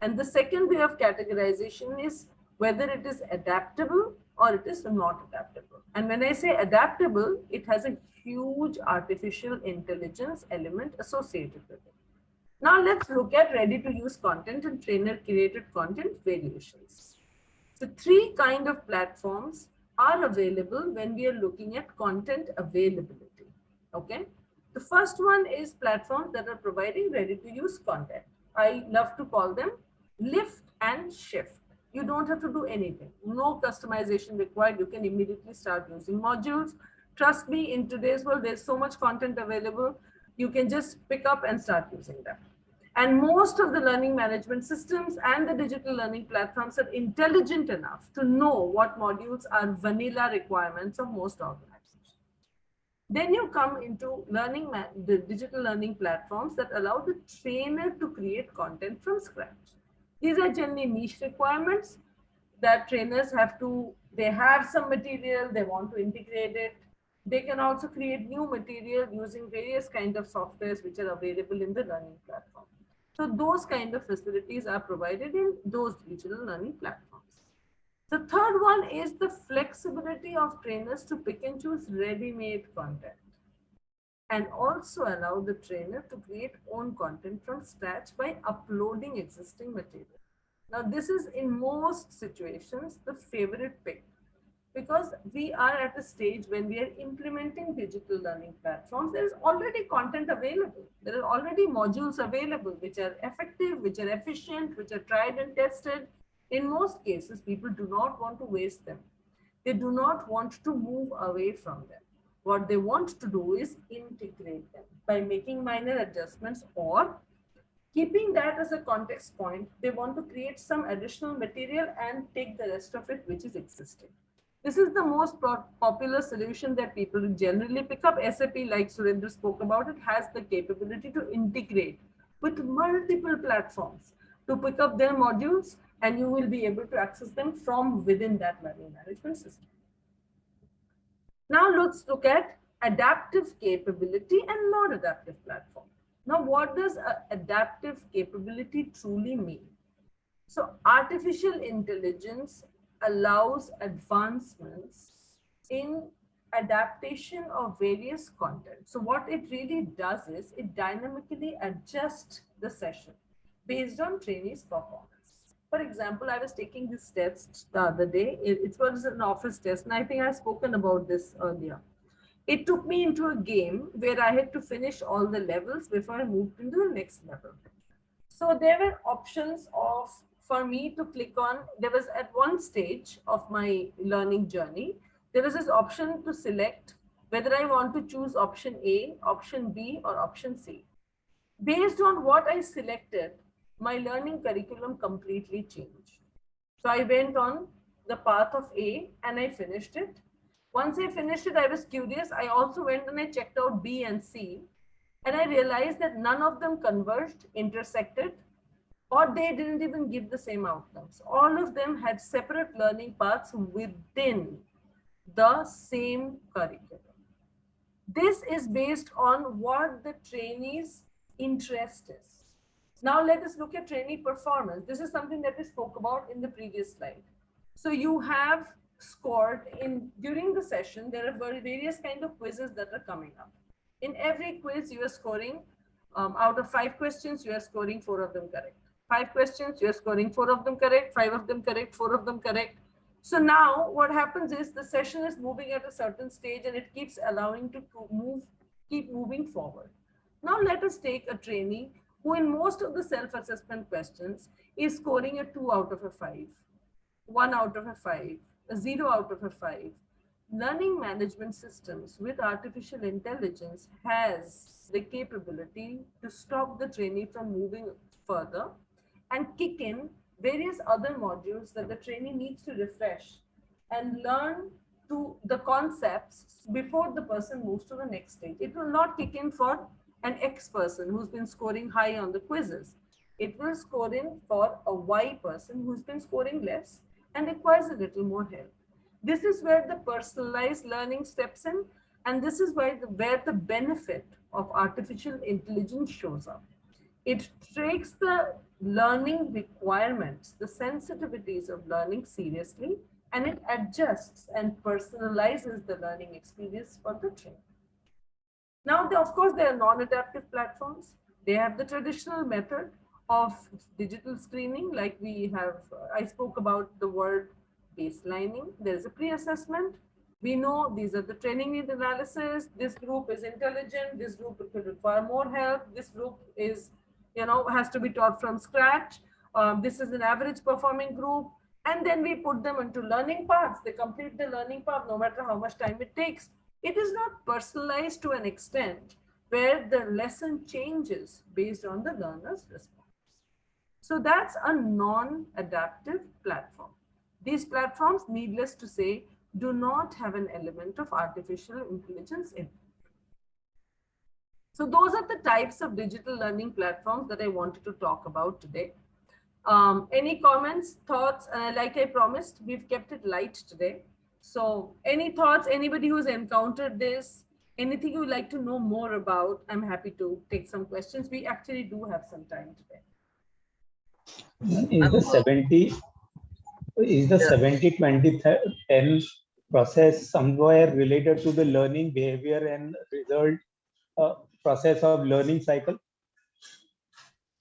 And the second way of categorization is whether it is adaptable or it is not adaptable. And when I say adaptable, it has a huge artificial intelligence element associated with it. Now let's look at ready-to-use content and trainer-created content variations. The three kinds of platforms are available when we are looking at content availability. Okay. The first one is platforms that are providing ready-to-use content. I love to call them lift and shift. You don't have to do anything. No customization required. You can immediately start using modules. Trust me, in today's world, there's so much content available. You can just pick up and start using them. And most of the learning management systems and the digital learning platforms are intelligent enough to know what modules are vanilla requirements of most organizations. Then you come into the digital learning platforms that allow the trainer to create content from scratch. These are generally niche requirements that trainers they have some material, they want to integrate it. They can also create new material using various kinds of softwares which are available in the learning platform. So those kind of facilities are provided in those digital learning platforms. The third one is the flexibility of trainers to pick and choose ready-made content and also allow the trainer to create own content from scratch by uploading existing material. Now, this is in most situations the favorite pick because we are at a stage when we are implementing digital learning platforms. There is already content available. There are already modules available which are effective, which are efficient, which are tried and tested. In most cases, people do not want to waste them. They do not want to move away from them. What they want to do is integrate them by making minor adjustments or keeping that as a context point. They want to create some additional material and take the rest of it, which is existing. This is the most popular solution that people generally pick up. SAP, like Surendra spoke about, it has the capability to integrate with multiple platforms to pick up their modules, and you will be able to access them from within that learning management system. Now let's look at adaptive capability and non-adaptive platform. Now, what does adaptive capability truly mean? So artificial intelligence allows advancements in adaptation of various content. So what it really does is it dynamically adjusts the session based on trainees' performance. For example, I was taking this test the other day. It was an office test, and I think I've spoken about this earlier. It took me into a game where I had to finish all the levels before I moved into the next level. So there were options for me to click on. There was at one stage of my learning journey, there was this option to select whether I want to choose option A, option B, or option C. Based on what I selected, my learning curriculum completely changed. So I went on the path of A and I finished it. Once I finished it, I was curious. I also went and I checked out B and C, and I realized that none of them converged, intersected, or they didn't even give the same outcomes. All of them had separate learning paths within the same curriculum. This is based on what the trainee's interest is. Now let us look at trainee performance. This is something that we spoke about in the previous slide. So you have scored during the session, there are various kinds of quizzes that are coming up. In every quiz, you are scoring out of 5 questions, you are scoring 4 of them correct. 5 questions, you are scoring 4 of them correct, 5 of them correct, 4 of them correct. So now what happens is the session is moving at a certain stage and it keeps allowing to keep moving forward. Now let us take a trainee who in most of the self-assessment questions is scoring a 2 out of a 5, 1 out of a 5, a 0 out of a 5. Learning management systems with artificial intelligence has the capability to stop the trainee from moving further and kick in various other modules that the trainee needs to refresh and learn to the concepts before the person moves to the next stage. It will not kick in for an X person who's been scoring high on the quizzes. It will score in for a Y person who's been scoring less and requires a little more help. This is where the personalized learning steps in, and this is where the benefit of artificial intelligence shows up. It takes the learning requirements, the sensitivities of learning seriously, and it adjusts and personalizes the learning experience for the trainer. Now, of course, there are non-adaptive platforms. They have the traditional method of digital screening, like we have, I spoke about the word baselining. There's a pre-assessment. We know these are the training need analysis. This group is intelligent. This group could require more help. This group is, has to be taught from scratch. This is an average performing group. And then we put them into learning paths. They complete the learning path no matter how much time it takes. It is not personalized to an extent where the lesson changes based on the learner's response. So that's a non-adaptive platform. These platforms, needless to say, do not have an element of artificial intelligence in. So those are the types of digital learning platforms that I wanted to talk about today. Any comments, thoughts? Like I promised, we've kept it light today. So any thoughts, anybody who's encountered this, anything you'd like to know more about, I'm happy to take some questions. We actually do have some time today. Is the 70-20-10 process somewhere related to the learning behavior and result process of learning cycle?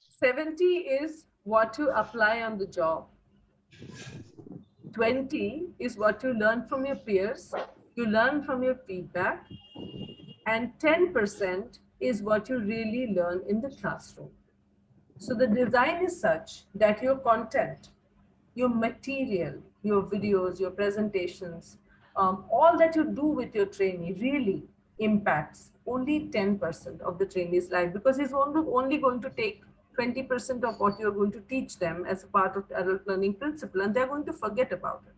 70 is what you apply on the job. 20 is what you learn from your peers, you learn from your feedback, and 10% is what you really learn in the classroom. So the design is such that your content, your material, your videos, your presentations, all that you do with your trainee really impacts only 10% of the trainee's life, because he's only going to take 20% of what you're going to teach them as a part of the adult learning principle, and they're going to forget about it.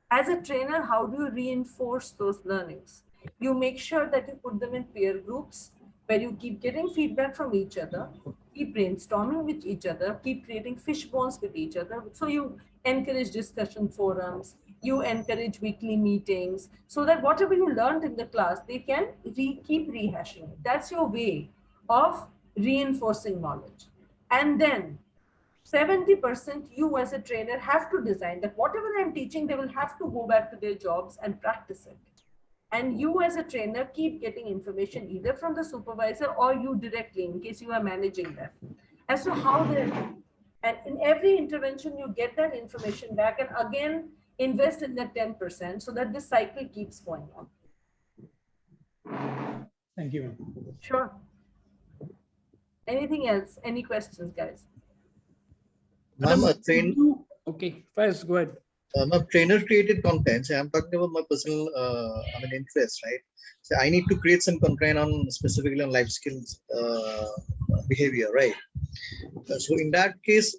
As a trainer, how do you reinforce those learnings? You make sure that you put them in peer groups where you keep getting feedback from each other, keep brainstorming with each other, keep creating fish bones with each other. So you encourage discussion forums, you encourage weekly meetings, so that whatever you learned in the class, they can keep rehashing it. That's your way of reinforcing knowledge. And then 70% you as a trainer have to design that whatever I'm teaching, they will have to go back to their jobs and practice it. And you as a trainer keep getting information either from the supervisor or you directly, in case you are managing them, as to how they're doing. And in every intervention, you get that information back and again, invest in that 10% so that this cycle keeps going on. Thank you. Sure. Anything else? Any questions, guys? Ma'am, Okay, first, go ahead. Trainer created content. So I'm talking about my personal, interest, right? So I need to create some content on specifically on life skills behavior, right? So in that case,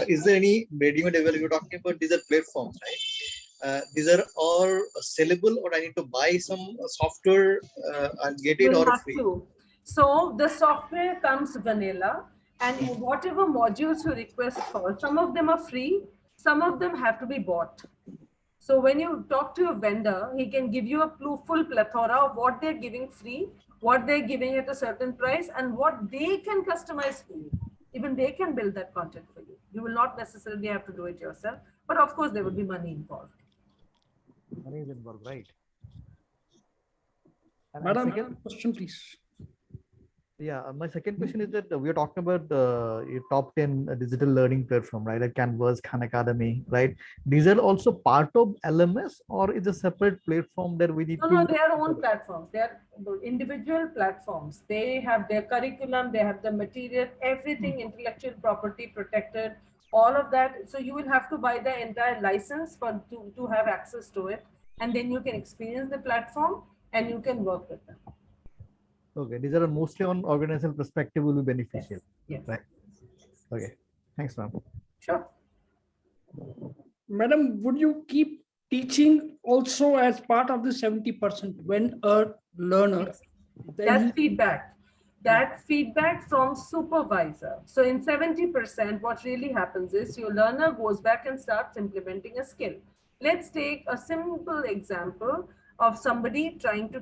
is there any ready-made available? You're talking about these are platforms, right? These are all sellable, or I need to buy some software and get it, You'll or have free? to. So the software comes vanilla, and whatever modules you request for, some of them are free, some of them have to be bought. So when you talk to a vendor, he can give you a full plethora of what they're giving free, what they're giving at a certain price, and what they can customize for you. Even they can build that content for you. You will not necessarily have to do it yourself, but of course there will be money involved. Money is involved, right? And Madam, second question, please. Yeah, my second question is that we are talking about your top 10 digital learning platform, right? Like Canvas, Khan Academy, right? These are also part of LMS, or is a separate platform that we need to? No, they are own platforms. They are individual platforms. They have their curriculum, they have the material, everything intellectual property protected, all of that. So you will have to buy the entire license to have access to it. And then you can experience the platform and you can work with them. Okay, these are mostly on organizational perspective will be beneficial. Yes. Right. Okay. Thanks, ma'am. Sure. Madam, would you keep teaching also as part of the 70% when a learner? That's feedback. That's feedback from supervisor. So in 70%, what really happens is your learner goes back and starts implementing a skill. Let's take a simple example of somebody trying to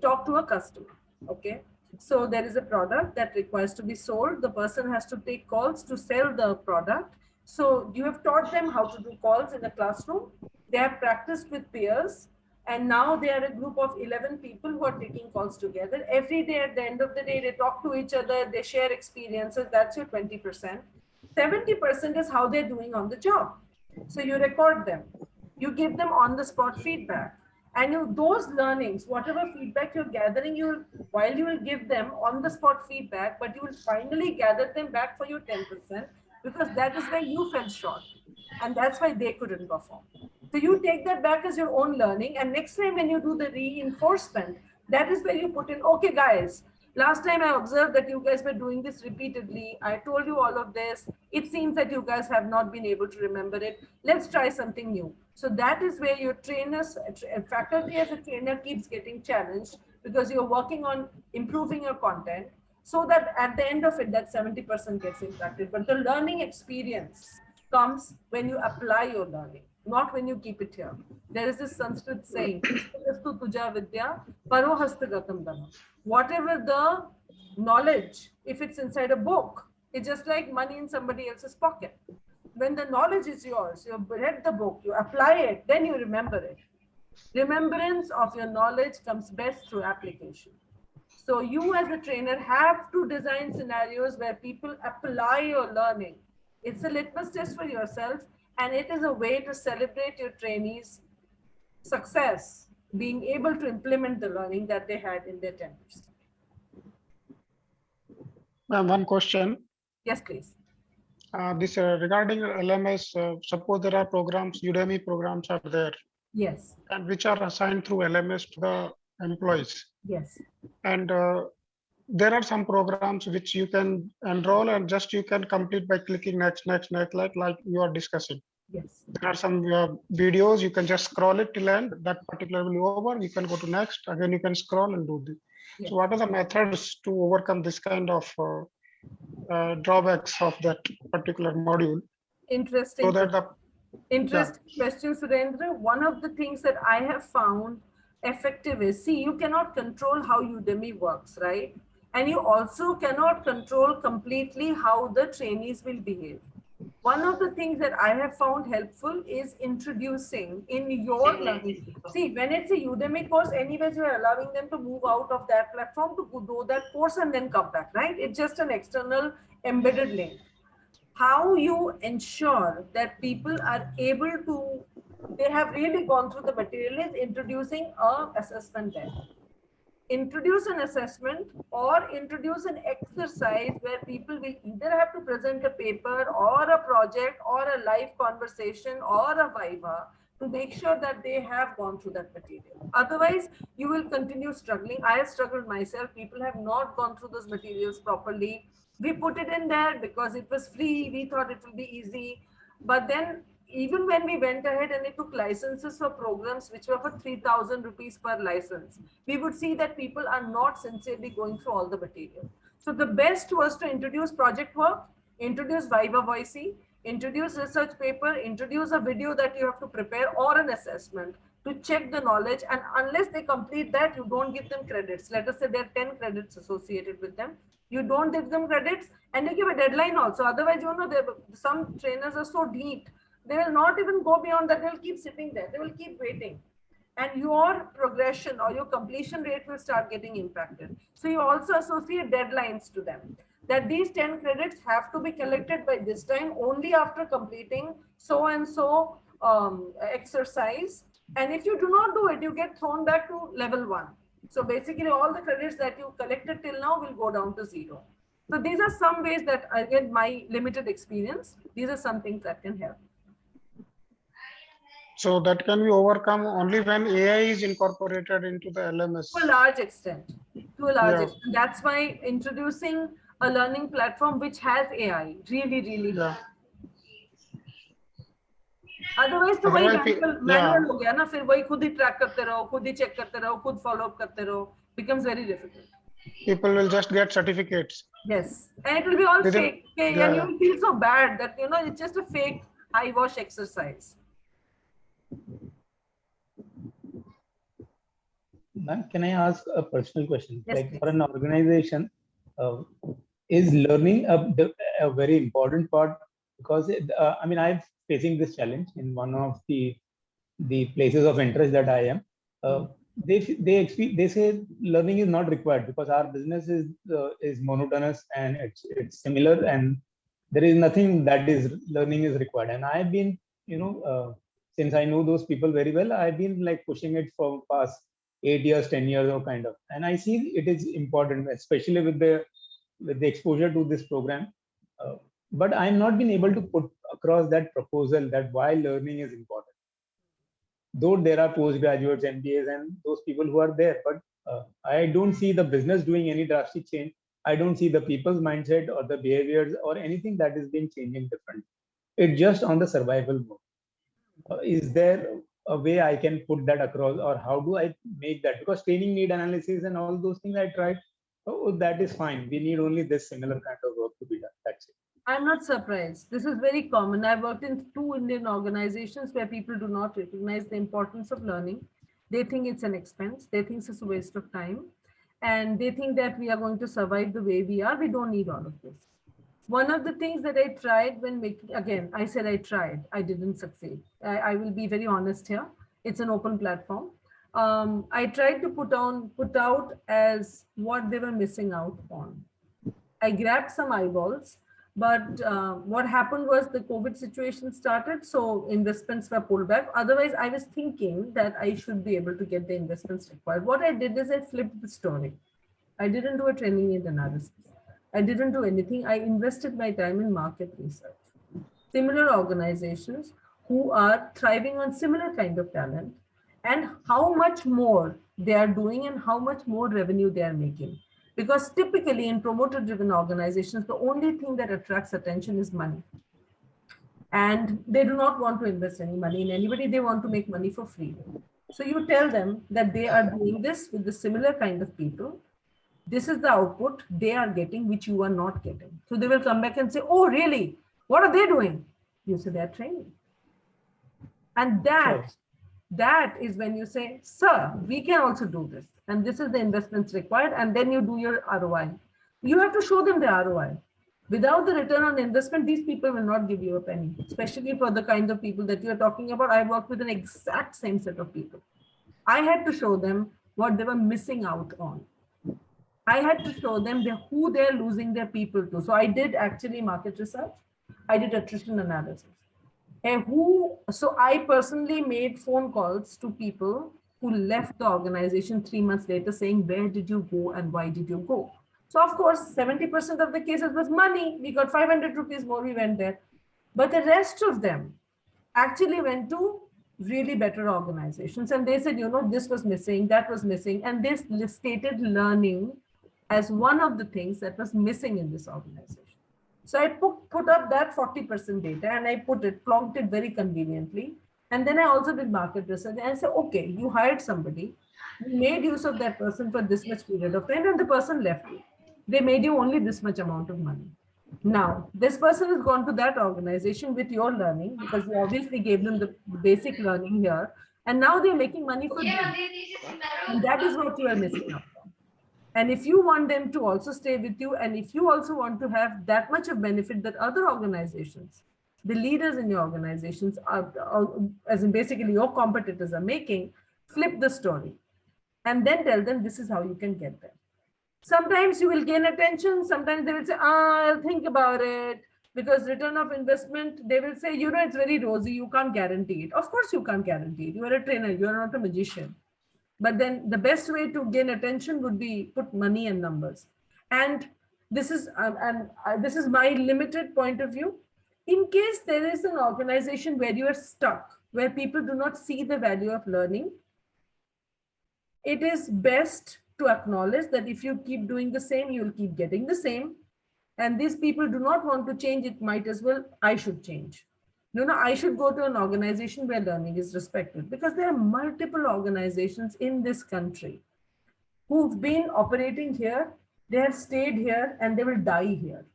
talk to a customer. Okay. So there is a product that requires to be sold. The person has to take calls to sell the product. So you have taught them how to do calls in the classroom. They have practiced with peers. And now they are a group of 11 people who are taking calls together. Every day at the end of the day, they talk to each other, they share experiences. That's your 20%. 70% is how they're doing on the job. So you record them. You give them on the spot feedback. And those learnings, whatever feedback you're gathering, while you will give them on the spot feedback, but you will finally gather them back for your 10%, because that is where you fell short. And that's why they couldn't perform. So you take that back as your own learning. And next time when you do the reinforcement, that is where you put in, okay, guys, last time I observed that you guys were doing this repeatedly. I told you all of this. It seems that you guys have not been able to remember it. Let's try something new. So that is where your faculty as a trainer keeps getting challenged, because you're working on improving your content so that at the end of it, that 70% gets impacted. But the learning experience comes when you apply your learning, not when you keep it here. There is this Sanskrit saying, "Pustastu tuja vidya, paro hastagatam dhanam." Whatever the knowledge, if it's inside a book, it's just like money in somebody else's pocket. When the knowledge is yours, you've read the book, you apply it, then you remember it. Remembrance of your knowledge comes best through application. So you as a trainer have to design scenarios where people apply your learning. It's a litmus test for yourself, and it is a way to celebrate your trainees' success, being able to implement the learning that they had in their tenures. Ma'am, one question. Yes, please. This regarding LMS, suppose there are programs, Udemy programs are there, Yes, and which are assigned through LMS to the employees. yes, And there are some programs which you can enroll and just you can complete by clicking next, like you are discussing. yes. There are some videos, you can just scroll it till end, that particular will be over, you can go to next, again you can scroll and do this. Yes. So what are the methods to overcome this kind of drawbacks of that particular module? Interesting. So that the Interesting question, Surendra. One of the things that I have found effective is, see, you cannot control how Udemy works, right? And you also cannot control completely how the trainees will behave. One of the things that I have found helpful is introducing in your learning. See, when it's a Udemy course, anyways, you are allowing them to move out of that platform to do that course and then come back, right? It's just an external embedded link. How you ensure that people are able to, they have really gone through the material is introducing a assessment there. Introduce an assessment or introduce an exercise where people will either have to present a paper or a project or a live conversation or a viva to make sure that they have gone through that material. Otherwise, you will continue struggling. I have struggled myself. People have not gone through those materials properly. We put it in there because it was free. We thought it will be easy. But then even when we went ahead and it took licenses for programs which were for 3,000 rupees per license, we would see that people are not sincerely going through all the material. So the best was to introduce project work, introduce Viva Voicey, introduce research paper, introduce a video that you have to prepare or an assessment to check the knowledge. And unless they complete that, you don't give them credits. Let us say there are 10 credits associated with them. You don't give them credits and you give a deadline also. Otherwise, you know, some trainers are so deep. They will not even go beyond that. They will keep sitting there. They will keep waiting. And your progression or your completion rate will start getting impacted. So you also associate deadlines to them. That these 10 credits have to be collected by this time only after completing so and so exercise. And if you do not do it, you get thrown back to level 1. So basically all the credits that you collected till now will go down to 0. So these are some ways that, again, my limited experience, these are some things that can help. So that can be overcome only when AI is incorporated into the LMS. To a large extent. To a large extent. That's why introducing a learning platform which has AI really helps. Otherwise तो वही manual हो गया ना, फिर वही खुद ही track करते रहो, खुद ही check करते रहो, खुद follow up करते रहो, becomes very difficult. People will just get certificates. Yes, and it will be all fake, and you will feel so bad that, you know, it's just a fake eye wash exercise. Ma'am, can I ask a personal question? Yes, like please. for an organization, is learning a very important part? Because I mean, I'm facing this challenge in one of the places of interest that I am. They say learning is not required because our business is monotonous and it's similar, and there is nothing that is learning is required. And I've been, you know, since I know those people very well, I've been like pushing it for past 8 years, 10 years or kind of, and I see it is important, especially with the exposure to this program. But I'm not been able to put across that proposal that why learning is important. Though there are postgraduates, MBAs, and those people who are there, but I don't see the business doing any drastic change. I don't see the people's mindset or the behaviors or anything that is being changing different. It's just on the survival mode. Is there a way I can put that across, or how do I make that? Because training need analysis and all those things I tried. Oh, that is fine. We need only this similar kind of work to be done. That's it. I'm not surprised. This is very common. I've worked in 2 Indian organizations where people do not recognize the importance of learning. They think it's an expense. They think it's a waste of time. And they think that we are going to survive the way we are. We don't need all of this. One of the things that I tried when making, again, I said I tried, I didn't succeed. I will be very honest here. It's an open platform. I tried to put out as what they were missing out on. I grabbed some eyeballs, but what happened was the COVID situation started, so investments were pulled back. Otherwise, I was thinking that I should be able to get the investments required. What I did is I flipped the story. I didn't do a training need analysis. I didn't do anything. I invested my time in market research. Similar organizations who are thriving on similar kind of talent, and how much more they are doing and how much more revenue they are making. Because typically in promoter-driven organizations, the only thing that attracts attention is money. And they do not want to invest any money in anybody. They want to make money for free. So you tell them that they are doing this with the similar kind of people. This is the output they are getting, which you are not getting. So they will come back and say, oh, really? What are they doing? You say they're training. And that is when you say, sir, we can also do this. And this is the investments required. And then you do your ROI. You have to show them the ROI. Without the return on investment, these people will not give you a penny, especially for the kind of people that you're talking about. I worked with an exact same set of people. I had to show them what they were missing out on. I had to show them who they're losing their people to. So I did actually market research. I did attrition analysis. And so I personally made phone calls to people who left the organization 3 months later saying, where did you go and why did you go? So of course, 70% of the cases was money. We got 500 rupees more, we went there. But the rest of them actually went to really better organizations. And they said, this was missing, that was missing. And they stated learning as one of the things that was missing in this organization. So I put up that 40% data and I plonked it very conveniently. And then I also did market research and I said, okay, you hired somebody, you made use of that person for this much period of time and the person left you. They made you only this much amount of money. Now, this person has gone to that organization with your learning because you obviously gave them the basic learning here. And now they're making money for you. And that is what you are missing out on. And if you want them to also stay with you, and if you also want to have that much of benefit that other organizations, the leaders in your organizations are, as in basically your competitors are making, flip the story and then tell them this is how you can get there. Sometimes you will gain attention. Sometimes they will say, I'll think about it, because return of investment, they will say, it's very rosy. You can't guarantee it. Of course, you can't guarantee it. You are a trainer. You are not a magician. But then the best way to gain attention would be put money and numbers. And this is my limited point of view. In case there is an organization where you are stuck, where people do not see the value of learning, it is best to acknowledge that if you keep doing the same, you will keep getting the same. And these people do not want to change, it might as well, I should change. I should go to an organization where learning is respected, because there are multiple organizations in this country who've been operating here, they have stayed here and they will die here.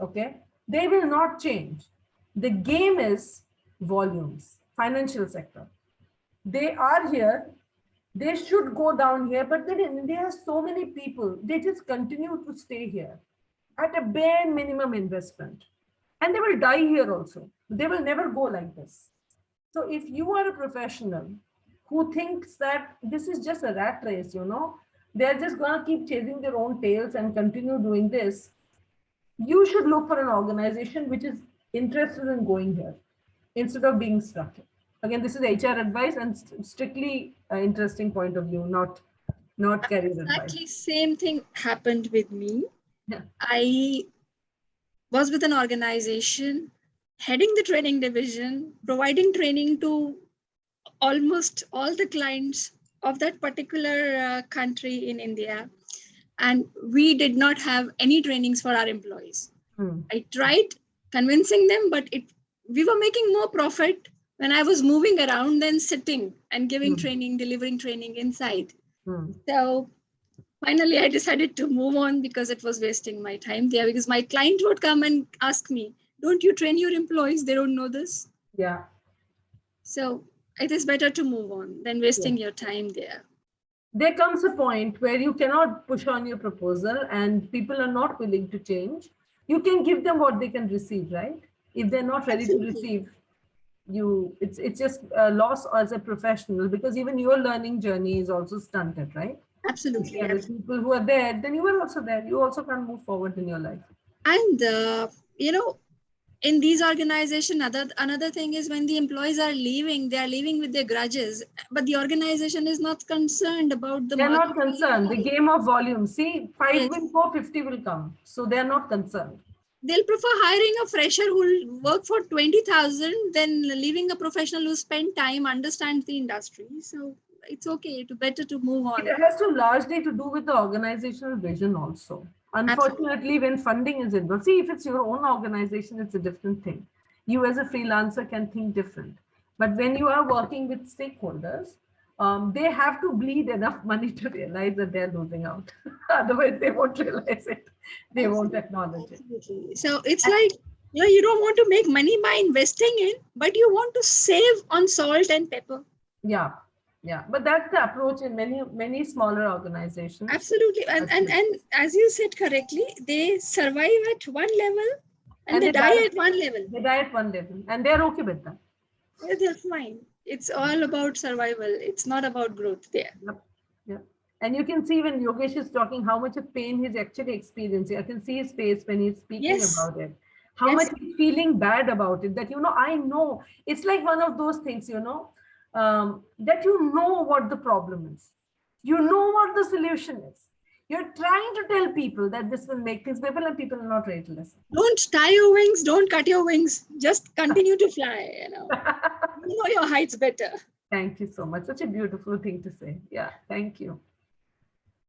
Okay? They will not change. The game is volumes, financial sector. They are here. They should go down here, but then in India, so many people, they just continue to stay here at a bare minimum investment. And they will die here also. They will never go like this. So if you are a professional who thinks that this is just a rat race, they're just going to keep chasing their own tails and continue doing this, you should look for an organization which is interested in going here instead of being stuck here. Again, this is HR advice and strictly interesting point of view, not career advice. Exactly same thing happened with me. Yeah. I was with an organization, heading the training division, providing training to almost all the clients of that particular country in India. And we did not have any trainings for our employees. I tried convincing them, but we were making more profit when I was moving around than sitting and giving training, delivering training inside. So finally, I decided to move on because it was wasting my time there, because my client would come and ask me, don't you train your employees? They don't know this. Yeah. So it is better to move on than wasting your time there. There comes a point where you cannot push on your proposal and people are not willing to change. You can give them what they can receive, right? If they're not ready to receive, it's just a loss as a professional, because even your learning journey is also stunted, right? Absolutely. If people who are there, then you are also there. You also can't move forward in your life. And in these organizations, another thing is when the employees are leaving, they are leaving with their grudges, but the organization is not concerned about the They're market. not concerned. The game of volume. See, 5 Yes. will go, 50 will come. So they're not concerned. They'll prefer hiring a fresher who will work for 20,000 than leaving a professional who spent time, understands the industry. So it's okay, better to move on. It has to largely to do with the organizational vision also. Unfortunately, when funding is involved, see, if it's your own organization, it's a different thing. You as a freelancer can think different. But when you are working with stakeholders, they have to bleed enough money to realize that they're losing out. Otherwise, they won't realize it. They won't acknowledge it. So it's like, you don't want to make money by investing in, but you want to save on salt and pepper. Yeah. Yeah, but that's the approach in many smaller organizations. Absolutely. And as you said correctly, they survive at one level and they die at one level. They die at one level and they're okay with that. Yeah, they're fine. It's all about survival. It's not about growth there. Yep. Yeah. And you can see when Yogesh is talking how much of pain he's actually experiencing. I can see his face when he's speaking about it. How much he's feeling bad about it. That, I know. It's like one of those things, that you know what the problem is. You know what the solution is. You're trying to tell people that this will make things better, and people are not ready to listen. Don't tie your wings. Don't cut your wings. Just continue to fly. You know your heights better. Thank you so much. Such a beautiful thing to say. Yeah, thank you.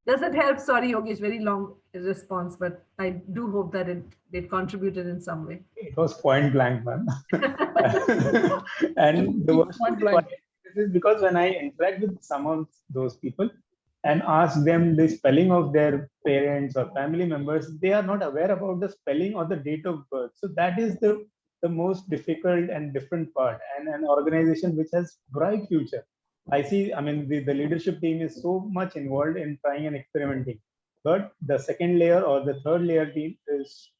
Does it help? Sorry, Yogesh, very long response, but I do hope that it contributed in some way. It was point blank, ma'am. And the worst part is because when I interact with some of those people and ask them the spelling of their parents or family members, they are not aware about the spelling or the date of birth. So that is the most difficult and different part. And an organization which has bright future, I see, the leadership team is so much involved in trying and experimenting, but the second layer or the third layer team is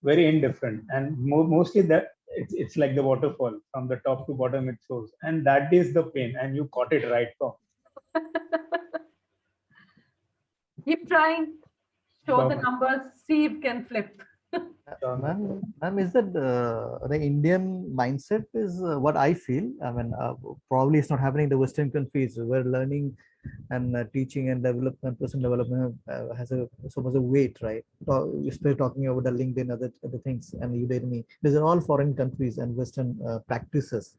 very indifferent, and mostly that it's like the waterfall from the top to bottom it shows, and that is the pain, and you caught it right from. Keep trying, show the numbers, see if can flip. Ma'am, is that the Indian mindset is what I feel? Probably it's not happening in the Western countries where learning and teaching and development, personal development has so much of weight, right? We're still talking about the LinkedIn, other things, and Udemy. These are all foreign countries and Western practices.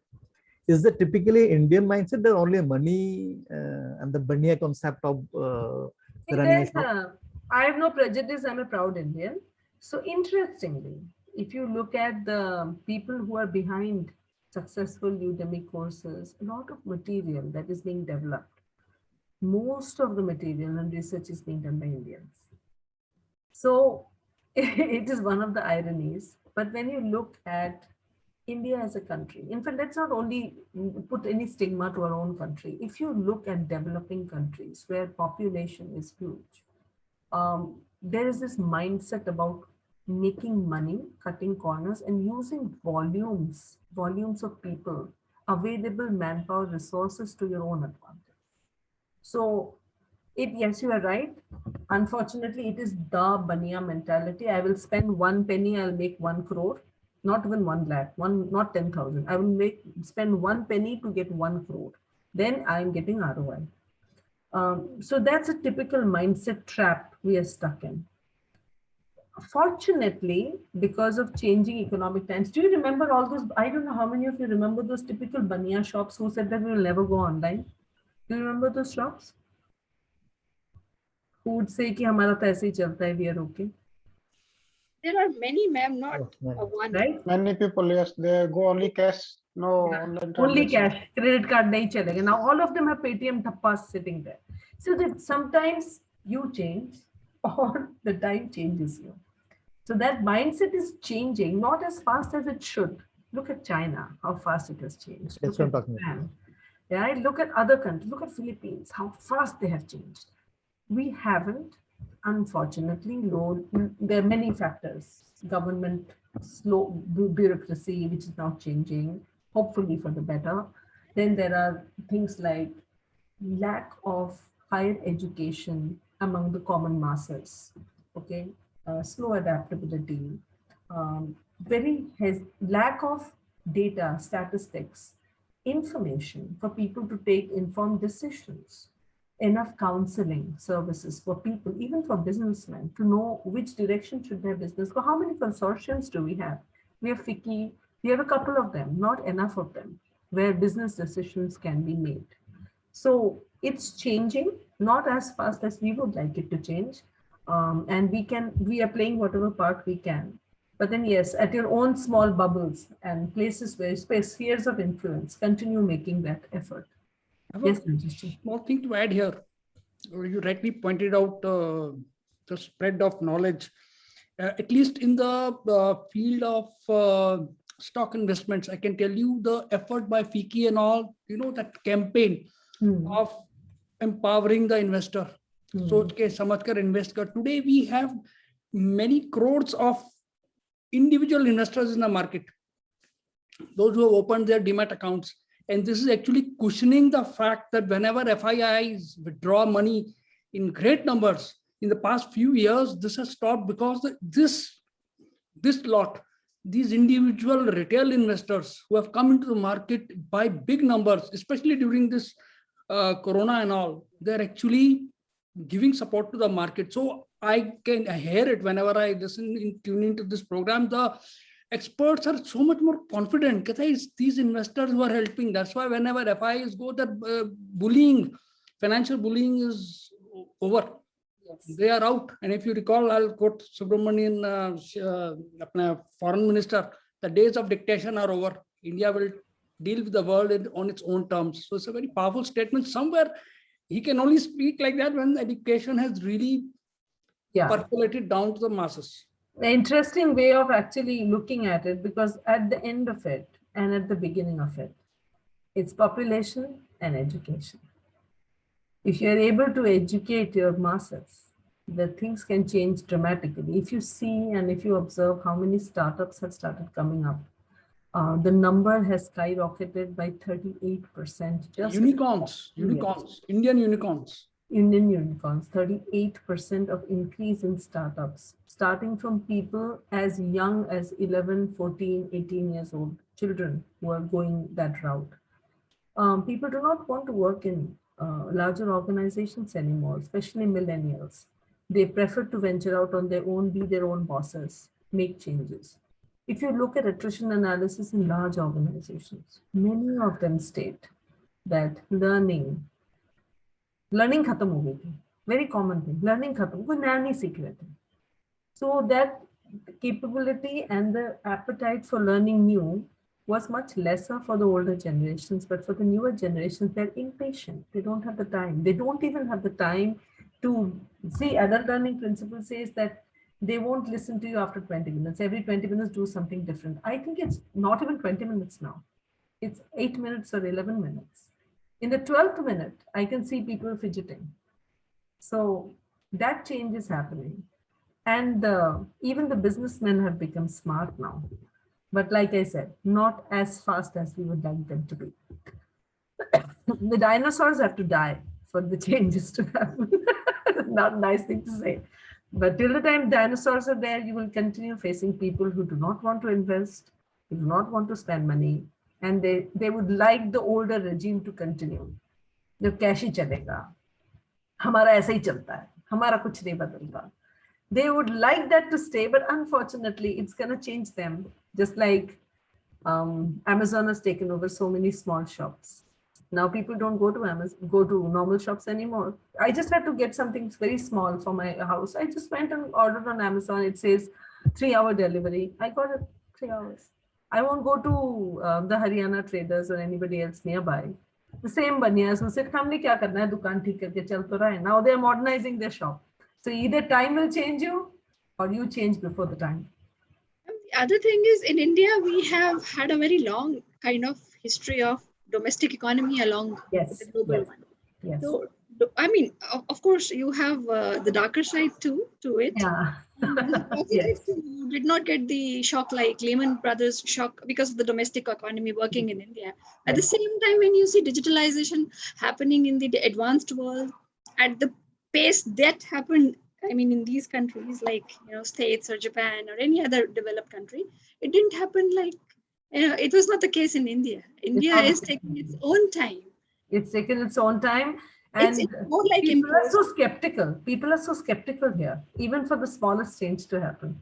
Is that typically Indian mindset that only money and the Bania concept of I have no prejudice. I'm a proud Indian. So interestingly, if you look at the people who are behind successful Udemy courses, a lot of material that is being developed, most of the material and research is being done by Indians. So it is one of the ironies. But when you look at India as a country, in fact, let's not only put any stigma to our own country. If you look at developing countries where population is huge, there is this mindset about making money, cutting corners, and using volumes of people, available manpower, resources to your own advantage. So yes, you are right. Unfortunately, it is the Bania mentality. I will spend 1 penny, I'll make 1 crore, not even 1 lakh, not 10,000. I will spend 1 penny to get 1 crore. Then I'm getting ROI. So that's a typical mindset trap we are stuck in. Fortunately, because of changing economic times, do you remember all those? I don't know how many of you remember those typical Bania shops who said that we will never go online. Do you remember those shops? Who would say कि हमारा तो ऐसे ही चलता है, we are okay. There are many, ma'am, not Oh, man. one. right? Many people, yes, they go only cash, no online Only transaction. cash, credit card nahi chalega. Now all of them have Paytm thappas sitting there. So that sometimes you change or the time changes you. So that mindset is changing, not as fast as it should. Look at China, how fast it has changed. That's Look what I'm at talking about. Japan. Yeah, look at other countries. Look at Philippines, how fast they have changed. We haven't, unfortunately. There are many factors. Government slow bureaucracy, which is now changing, hopefully for the better. Then there are things like lack of higher education among the common masses. Okay, slow adaptability, lack of data, statistics, information for people to take informed decisions, enough counseling services for people, even for businessmen, to know which direction should their business go. How many consortiums do we have? We have FICCI, we have a couple of them, not enough of them, where business decisions can be made. So it's changing, not as fast as we would like it to change. And we are playing whatever part we can. But then yes, at your own small bubbles and places where spheres of influence, continue making that effort. I have Yes, a Rajesh. small thing to add here. You rightly pointed out the spread of knowledge, at least in the field of stock investments. I can tell you the effort by FICCI and all, that campaign of empowering the investor. So, okay, Samajkar invest kar. Today we have many crores of individual investors in the market, those who have opened their demat accounts. And this is actually cushioning the fact that whenever FIIs withdraw money in great numbers in the past few years, this has stopped because this lot, these individual retail investors who have come into the market by big numbers, especially during this corona and all, they're actually giving support to the market. So I can hear it whenever I tune into this program. The experts are so much more confident because it's these investors who are helping. That's why whenever FIs go, that financial bullying is over. Yes. They are out. And if you recall, I'll quote Subramanian, foreign minister, the days of dictation are over. India will deal with the world on its own terms. So it's a very powerful statement. Somewhere he can only speak like that when education has really percolated down to the masses. An interesting way of actually looking at it, because at the end of it and at the beginning of it, it's population and education. If you're able to educate your masses, the things can change dramatically. If you see and if you observe how many startups have started coming up, the number has skyrocketed by 38%. Just unicorns, Indian unicorns. Indian unicorns, 38% of increase in startups, starting from people as young as 11, 14, 18 years old, children who are going that route. People do not want to work in larger organizations anymore, especially millennials. They prefer to venture out on their own, be their own bosses, make changes. If you look at attrition analysis in large organizations, many of them state that learning खत्म हो गई थी. Very common thing. Learning खत्म, कोई नया नहीं सीख रहे थे. So that capability and the appetite for learning new was much lesser for the older generations, but for the newer generations, they're impatient. They don't have the time. They don't even have the time to see. Adult learning principle says that they won't listen to you after 20 minutes. Every 20 minutes, do something different. I think it's not even 20 minutes now. It's 8 minutes or 11 minutes. In the 12th minute, I can see people fidgeting. So that change is happening. And even the businessmen have become smart now. But like I said, not as fast as we would like them to be. The dinosaurs have to die for the changes to happen. Not a nice thing to say. But till the time dinosaurs are there, you will continue facing people who do not want to invest, who do not want to spend money, and they would like the older regime to continue. जो cash ही चलेगा, हमारा ऐसा ही चलता है, हमारा कुछ नहीं बदलता. They would like that to stay, but unfortunately, it's going to change them. Just like Amazon has taken over so many small shops. Now people don't go to Amazon, go to normal shops anymore. I just had to get something very small for my house. I just went and ordered on Amazon. It says 3-hour delivery. I got it 3 hours. I won't go to the Haryana traders or anybody else nearby. The same banyas who said, "Humne kya karna hai, dukaan theek karke chal to raha hai." Now they are modernizing their shop. So either time will change you or you change before the time. The other thing is, in India, we have had a very long kind of history of domestic economy along with Yes, the global yes, one. yes. So, I mean, of course, you have the darker side too to it. Yeah. The positive Yes. too, you did not get the shock like Lehman Brothers shock because of the domestic economy working in India. At the Yes. same time, when you see digitalization happening in the advanced world at the pace that happened, I mean, in these countries like States or Japan or any other developed country, it didn't happen like it was not the case in India. India not the is case. taking its own time. It's taken its own time, It's and more like people are imposed. so skeptical. People are so skeptical here, even for the smallest change to happen.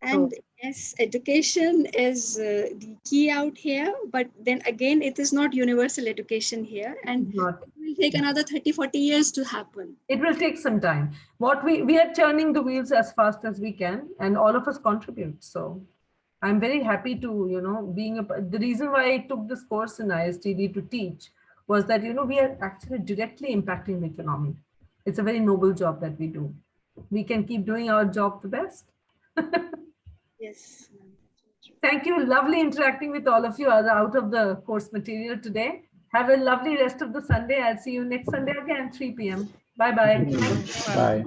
And yes, education is the key out here, but then again, it is not universal education here, and It's not. it will take another 30, 40 years to happen. It will take some time. What we are turning the wheels as fast as we can, and all of us contribute. So I'm very happy to being the reason why I took this course in ISTD to teach was that we are actually directly impacting the economy. It's a very noble job that we do. We can keep doing our job the best. Yes. Thank you. Lovely interacting with all of you out of the course material today. Have a lovely rest of the Sunday. I'll see you next Sunday again, 3 p.m. Bye-bye. Bye.